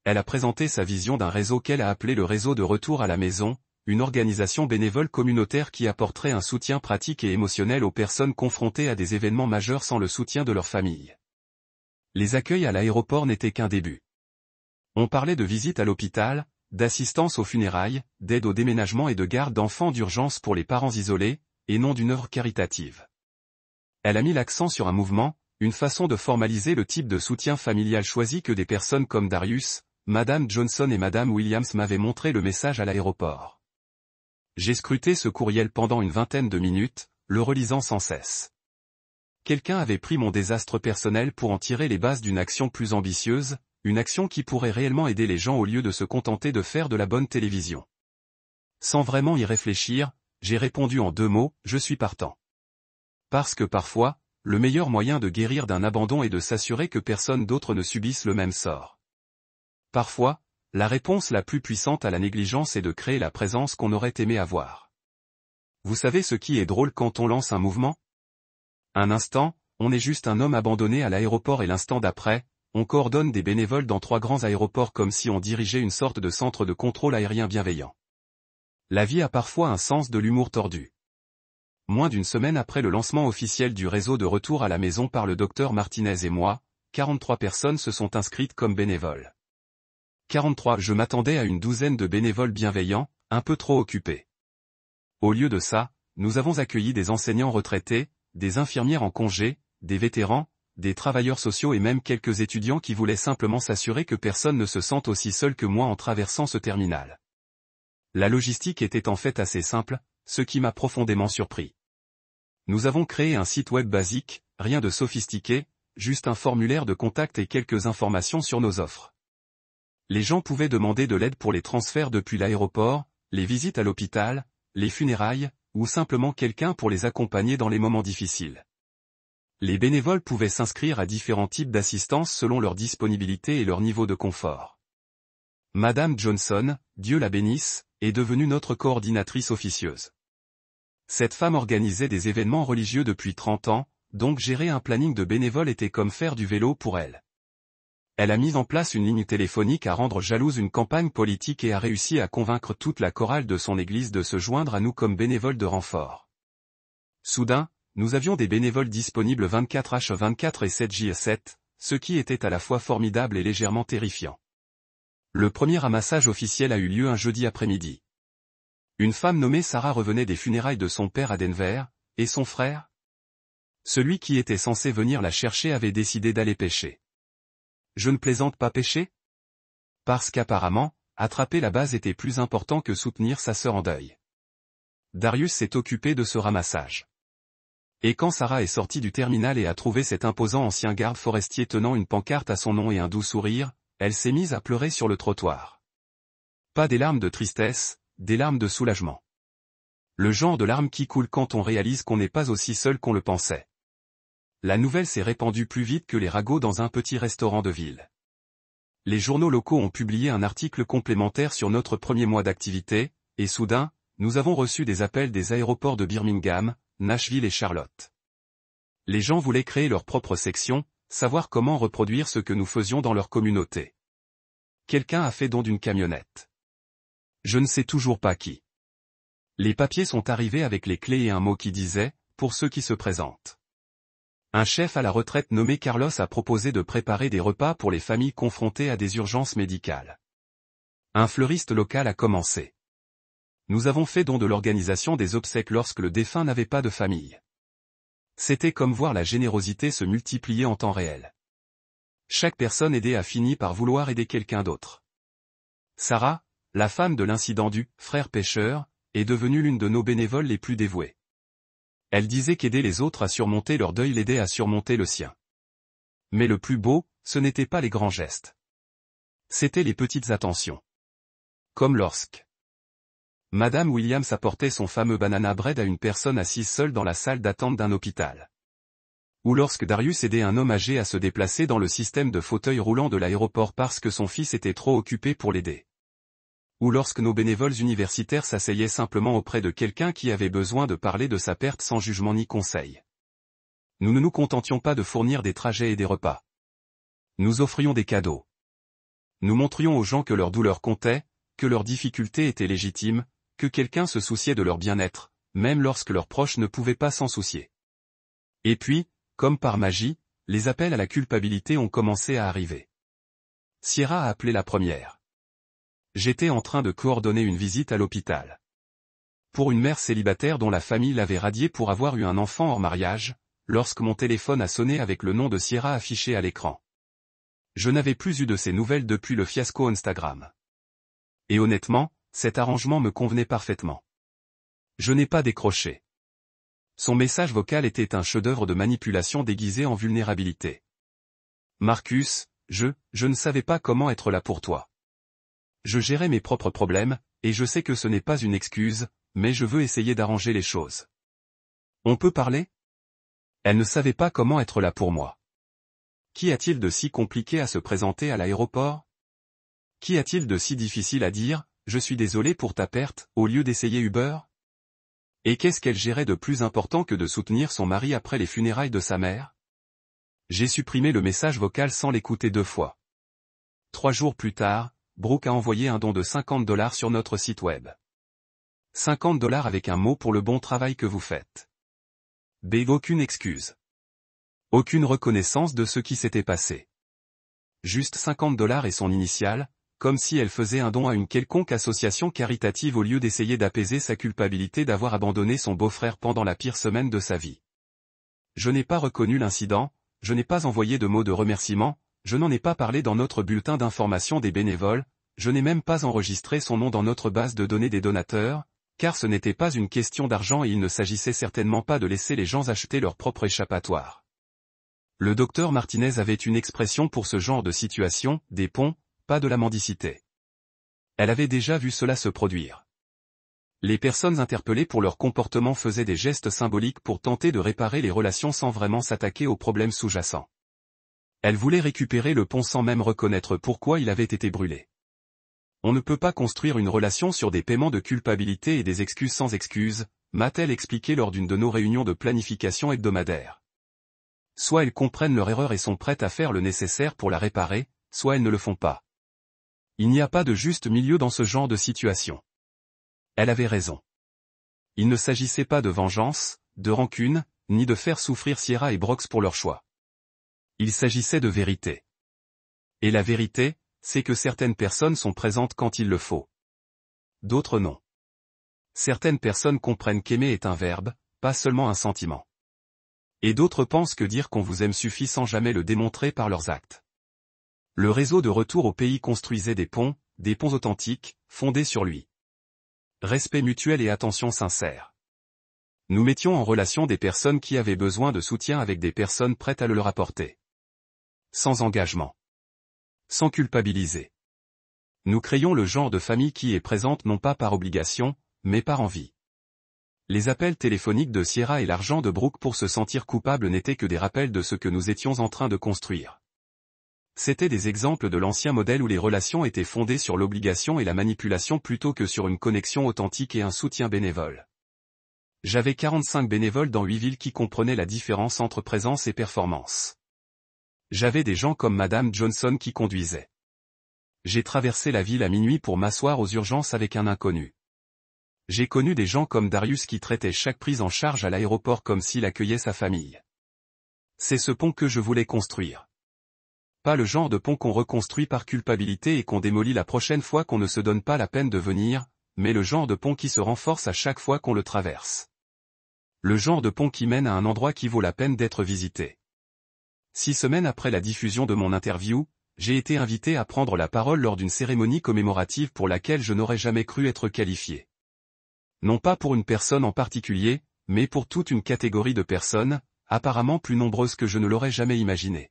Elle a présenté sa vision d'un réseau qu'elle a appelé le réseau de retour à la maison, une organisation bénévole communautaire qui apporterait un soutien pratique et émotionnel aux personnes confrontées à des événements majeurs sans le soutien de leur famille. Les accueils à l'aéroport n'étaient qu'un début. On parlait de visites à l'hôpital, d'assistance aux funérailles, d'aide au déménagement et de garde d'enfants d'urgence pour les parents isolés, et non d'une œuvre caritative. Elle a mis l'accent sur un mouvement, une façon de formaliser le type de soutien familial choisi que des personnes comme Darius, Madame Johnson et Madame Williams m'avaient montré le message à l'aéroport. J'ai scruté ce courriel pendant une 20aine de minutes, le relisant sans cesse. Quelqu'un avait pris mon désastre personnel pour en tirer les bases d'une action plus ambitieuse, une action qui pourrait réellement aider les gens au lieu de se contenter de faire de la bonne télévision. Sans vraiment y réfléchir, j'ai répondu en 2 mots, je suis partant. Parce que parfois, le meilleur moyen de guérir d'un abandon est de s'assurer que personne d'autre ne subisse le même sort. Parfois, la réponse la plus puissante à la négligence est de créer la présence qu'on aurait aimé avoir. Vous savez ce qui est drôle quand on lance un mouvement ? Un instant, on est juste un homme abandonné à l'aéroport et l'instant d'après, on coordonne des bénévoles dans 3 grands aéroports comme si on dirigeait une sorte de centre de contrôle aérien bienveillant. La vie a parfois un sens de l'humour tordu. Moins d'une semaine après le lancement officiel du réseau de retour à la maison par le Dr Martinez et moi, 43 personnes se sont inscrites comme bénévoles. 43, je m'attendais à une douzaine de bénévoles bienveillants, un peu trop occupés. Au lieu de ça, nous avons accueilli des enseignants retraités, des infirmières en congé, des vétérans, des travailleurs sociaux et même quelques étudiants qui voulaient simplement s'assurer que personne ne se sente aussi seul que moi en traversant ce terminal. La logistique était en fait assez simple, ce qui m'a profondément surpris. Nous avons créé un site web basique, rien de sophistiqué, juste un formulaire de contact et quelques informations sur nos offres. Les gens pouvaient demander de l'aide pour les transferts depuis l'aéroport, les visites à l'hôpital, les funérailles, ou simplement quelqu'un pour les accompagner dans les moments difficiles. Les bénévoles pouvaient s'inscrire à différents types d'assistance selon leur disponibilité et leur niveau de confort. Madame Johnson, Dieu la bénisse, est devenue notre coordinatrice officieuse. Cette femme organisait des événements religieux depuis 30 ans, donc gérer un planning de bénévoles était comme faire du vélo pour elle. Elle a mis en place une ligne téléphonique à rendre jalouse une campagne politique et a réussi à convaincre toute la chorale de son église de se joindre à nous comme bénévoles de renfort. Soudain, nous avions des bénévoles disponibles 24h24 et 7h7, ce qui était à la fois formidable et légèrement terrifiant. Le premier ramassage officiel a eu lieu un jeudi après-midi. Une femme nommée Sarah revenait des funérailles de son père à Denver, et son frère ? Celui qui était censé venir la chercher avait décidé d'aller pêcher. Je ne plaisante pas, pêcher ? Parce qu'apparemment, attraper la base était plus important que soutenir sa sœur en deuil. Darius s'est occupé de ce ramassage. Et quand Sarah est sortie du terminal et a trouvé cet imposant ancien garde forestier tenant une pancarte à son nom et un doux sourire, elle s'est mise à pleurer sur le trottoir. Pas des larmes de tristesse, des larmes de soulagement. Le genre de larmes qui coulent quand on réalise qu'on n'est pas aussi seul qu'on le pensait. La nouvelle s'est répandue plus vite que les ragots dans un petit restaurant de ville. Les journaux locaux ont publié un article complémentaire sur notre premier mois d'activité, et soudain, nous avons reçu des appels des aéroports de Birmingham, Nashville et Charlotte. Les gens voulaient créer leur propre section, savoir comment reproduire ce que nous faisions dans leur communauté. Quelqu'un a fait don d'une camionnette. Je ne sais toujours pas qui. Les papiers sont arrivés avec les clés et un mot qui disait « Pour ceux qui se présentent ». Un chef à la retraite nommé Carlos a proposé de préparer des repas pour les familles confrontées à des urgences médicales. Un fleuriste local a commencé. Nous avons fait don de l'organisation des obsèques lorsque le défunt n'avait pas de famille. C'était comme voir la générosité se multiplier en temps réel. Chaque personne aidée a fini par vouloir aider quelqu'un d'autre. Sarah, la femme de l'incident du « frère pêcheur », est devenue l'une de nos bénévoles les plus dévouées. Elle disait qu'aider les autres à surmonter leur deuil l'aidait à surmonter le sien. Mais le plus beau, ce n'était pas les grands gestes. C'étaient les petites attentions. Comme lorsque Madame Williams apportait son fameux banana bread à une personne assise seule dans la salle d'attente d'un hôpital. Ou lorsque Darius aidait un homme âgé à se déplacer dans le système de fauteuil roulant de l'aéroport parce que son fils était trop occupé pour l'aider. Ou lorsque nos bénévoles universitaires s'asseyaient simplement auprès de quelqu'un qui avait besoin de parler de sa perte sans jugement ni conseil. Nous ne nous contentions pas de fournir des trajets et des repas. Nous offrions des cadeaux. Nous montrions aux gens que leur douleur comptait, que leurs difficultés étaient légitimes, que quelqu'un se souciait de leur bien-être, même lorsque leurs proches ne pouvaient pas s'en soucier. Et puis, comme par magie, les appels à la culpabilité ont commencé à arriver. Sierra a appelé la première. J'étais en train de coordonner une visite à l'hôpital. Pour une mère célibataire dont la famille l'avait radiée pour avoir eu un enfant hors mariage, lorsque mon téléphone a sonné avec le nom de Sierra affiché à l'écran. Je n'avais plus eu de ses nouvelles depuis le fiasco Instagram. Et honnêtement, cet arrangement me convenait parfaitement. Je n'ai pas décroché. Son message vocal était un chef-d'œuvre de manipulation déguisé en vulnérabilité. Marcus, je ne savais pas comment être là pour toi. Je gérais mes propres problèmes, et je sais que ce n'est pas une excuse, mais je veux essayer d'arranger les choses. On peut parler? Elle ne savait pas comment être là pour moi. Qu'y a-t-il de si compliqué à se présenter à l'aéroport? Qu'y a-t-il de si difficile à dire, je suis désolé pour ta perte, au lieu d'essayer Uber? Et qu'est-ce qu'elle gérait de plus important que de soutenir son mari après les funérailles de sa mère? J'ai supprimé le message vocal sans l'écouter 2 fois. 3 jours plus tard, Brooke a envoyé un don de $50 sur notre site web. $50 avec un mot pour le bon travail que vous faites. Aucune excuse. Aucune reconnaissance de ce qui s'était passé. Juste $50 et son initiale, comme si elle faisait un don à une quelconque association caritative au lieu d'essayer d'apaiser sa culpabilité d'avoir abandonné son beau-frère pendant la pire semaine de sa vie. Je n'ai pas reconnu l'incident, je n'ai pas envoyé de mots de remerciement, je n'en ai pas parlé dans notre bulletin d'information des bénévoles, je n'ai même pas enregistré son nom dans notre base de données des donateurs, car ce n'était pas une question d'argent et il ne s'agissait certainement pas de laisser les gens acheter leur propre échappatoire. Le docteur Martinez avait une expression pour ce genre de situation, des ponts, pas de la mendicité. Elle avait déjà vu cela se produire. Les personnes interpellées pour leur comportement faisaient des gestes symboliques pour tenter de réparer les relations sans vraiment s'attaquer aux problèmes sous-jacents. Elle voulait récupérer le pont sans même reconnaître pourquoi il avait été brûlé. On ne peut pas construire une relation sur des paiements de culpabilité et des excuses sans excuses, m'a-t-elle expliqué lors d'une de nos réunions de planification hebdomadaire. Soit elles comprennent leur erreur et sont prêtes à faire le nécessaire pour la réparer, soit elles ne le font pas. Il n'y a pas de juste milieu dans ce genre de situation. Elle avait raison. Il ne s'agissait pas de vengeance, de rancune, ni de faire souffrir Sierra et Brox pour leur choix. Il s'agissait de vérité. Et la vérité, c'est que certaines personnes sont présentes quand il le faut. D'autres non. Certaines personnes comprennent qu'aimer est un verbe, pas seulement un sentiment. Et d'autres pensent que dire qu'on vous aime suffit sans jamais le démontrer par leurs actes. Le réseau de retour au pays construisait des ponts authentiques, fondés sur lui. Respect mutuel et attention sincère. Nous mettions en relation des personnes qui avaient besoin de soutien avec des personnes prêtes à le leur apporter. Sans engagement. Sans culpabiliser. Nous créions le genre de famille qui est présente non pas par obligation, mais par envie. Les appels téléphoniques de Sierra et l'argent de Brooke pour se sentir coupable n'étaient que des rappels de ce que nous étions en train de construire. C'étaient des exemples de l'ancien modèle où les relations étaient fondées sur l'obligation et la manipulation plutôt que sur une connexion authentique et un soutien bénévole. J'avais 45 bénévoles dans 8 villes qui comprenaient la différence entre présence et performance. J'avais des gens comme Madame Johnson qui conduisaient. J'ai traversé la ville à minuit pour m'asseoir aux urgences avec un inconnu. J'ai connu des gens comme Darius qui traitaient chaque prise en charge à l'aéroport comme s'il accueillait sa famille. C'est ce pont que je voulais construire. Pas le genre de pont qu'on reconstruit par culpabilité et qu'on démolit la prochaine fois qu'on ne se donne pas la peine de venir, mais le genre de pont qui se renforce à chaque fois qu'on le traverse. Le genre de pont qui mène à un endroit qui vaut la peine d'être visité. 6 semaines après la diffusion de mon interview, j'ai été invité à prendre la parole lors d'une cérémonie commémorative pour laquelle je n'aurais jamais cru être qualifié. Non pas pour une personne en particulier, mais pour toute une catégorie de personnes, apparemment plus nombreuses que je ne l'aurais jamais imaginé.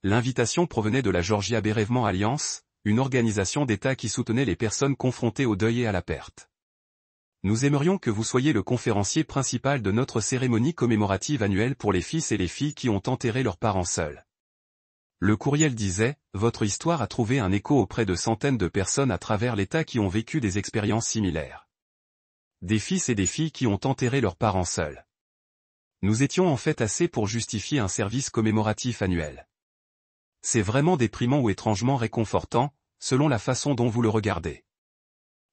L'invitation provenait de la Georgia Bereavement Alliance, une organisation d'État qui soutenait les personnes confrontées au deuil et à la perte. Nous aimerions que vous soyez le conférencier principal de notre cérémonie commémorative annuelle pour les fils et les filles qui ont enterré leurs parents seuls. Le courriel disait, votre histoire a trouvé un écho auprès de centaines de personnes à travers l'État qui ont vécu des expériences similaires. Des fils et des filles qui ont enterré leurs parents seuls. Nous étions en fait assez pour justifier un service commémoratif annuel. C'est vraiment déprimant ou étrangement réconfortant, selon la façon dont vous le regardez.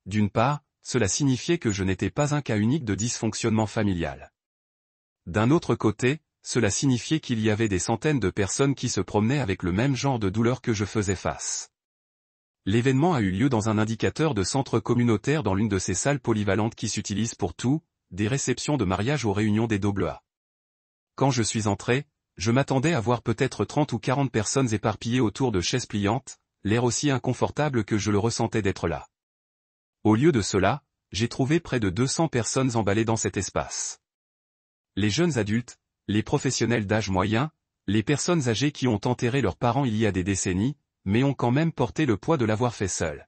D'une part, cela signifiait que je n'étais pas un cas unique de dysfonctionnement familial. D'un autre côté, cela signifiait qu'il y avait des centaines de personnes qui se promenaient avec le même genre de douleur que je faisais face. L'événement a eu lieu dans un indicateur de centre communautaire dans l'une de ces salles polyvalentes qui s'utilisent pour tout, des réceptions de mariage aux réunions des AA. Quand je suis entré, je m'attendais à voir peut-être 30 ou 40 personnes éparpillées autour de chaises pliantes, l'air aussi inconfortable que je le ressentais d'être là. Au lieu de cela, j'ai trouvé près de 200 personnes emballées dans cet espace. Les jeunes adultes, les professionnels d'âge moyen, les personnes âgées qui ont enterré leurs parents il y a des décennies, mais ont quand même porté le poids de l'avoir fait seuls.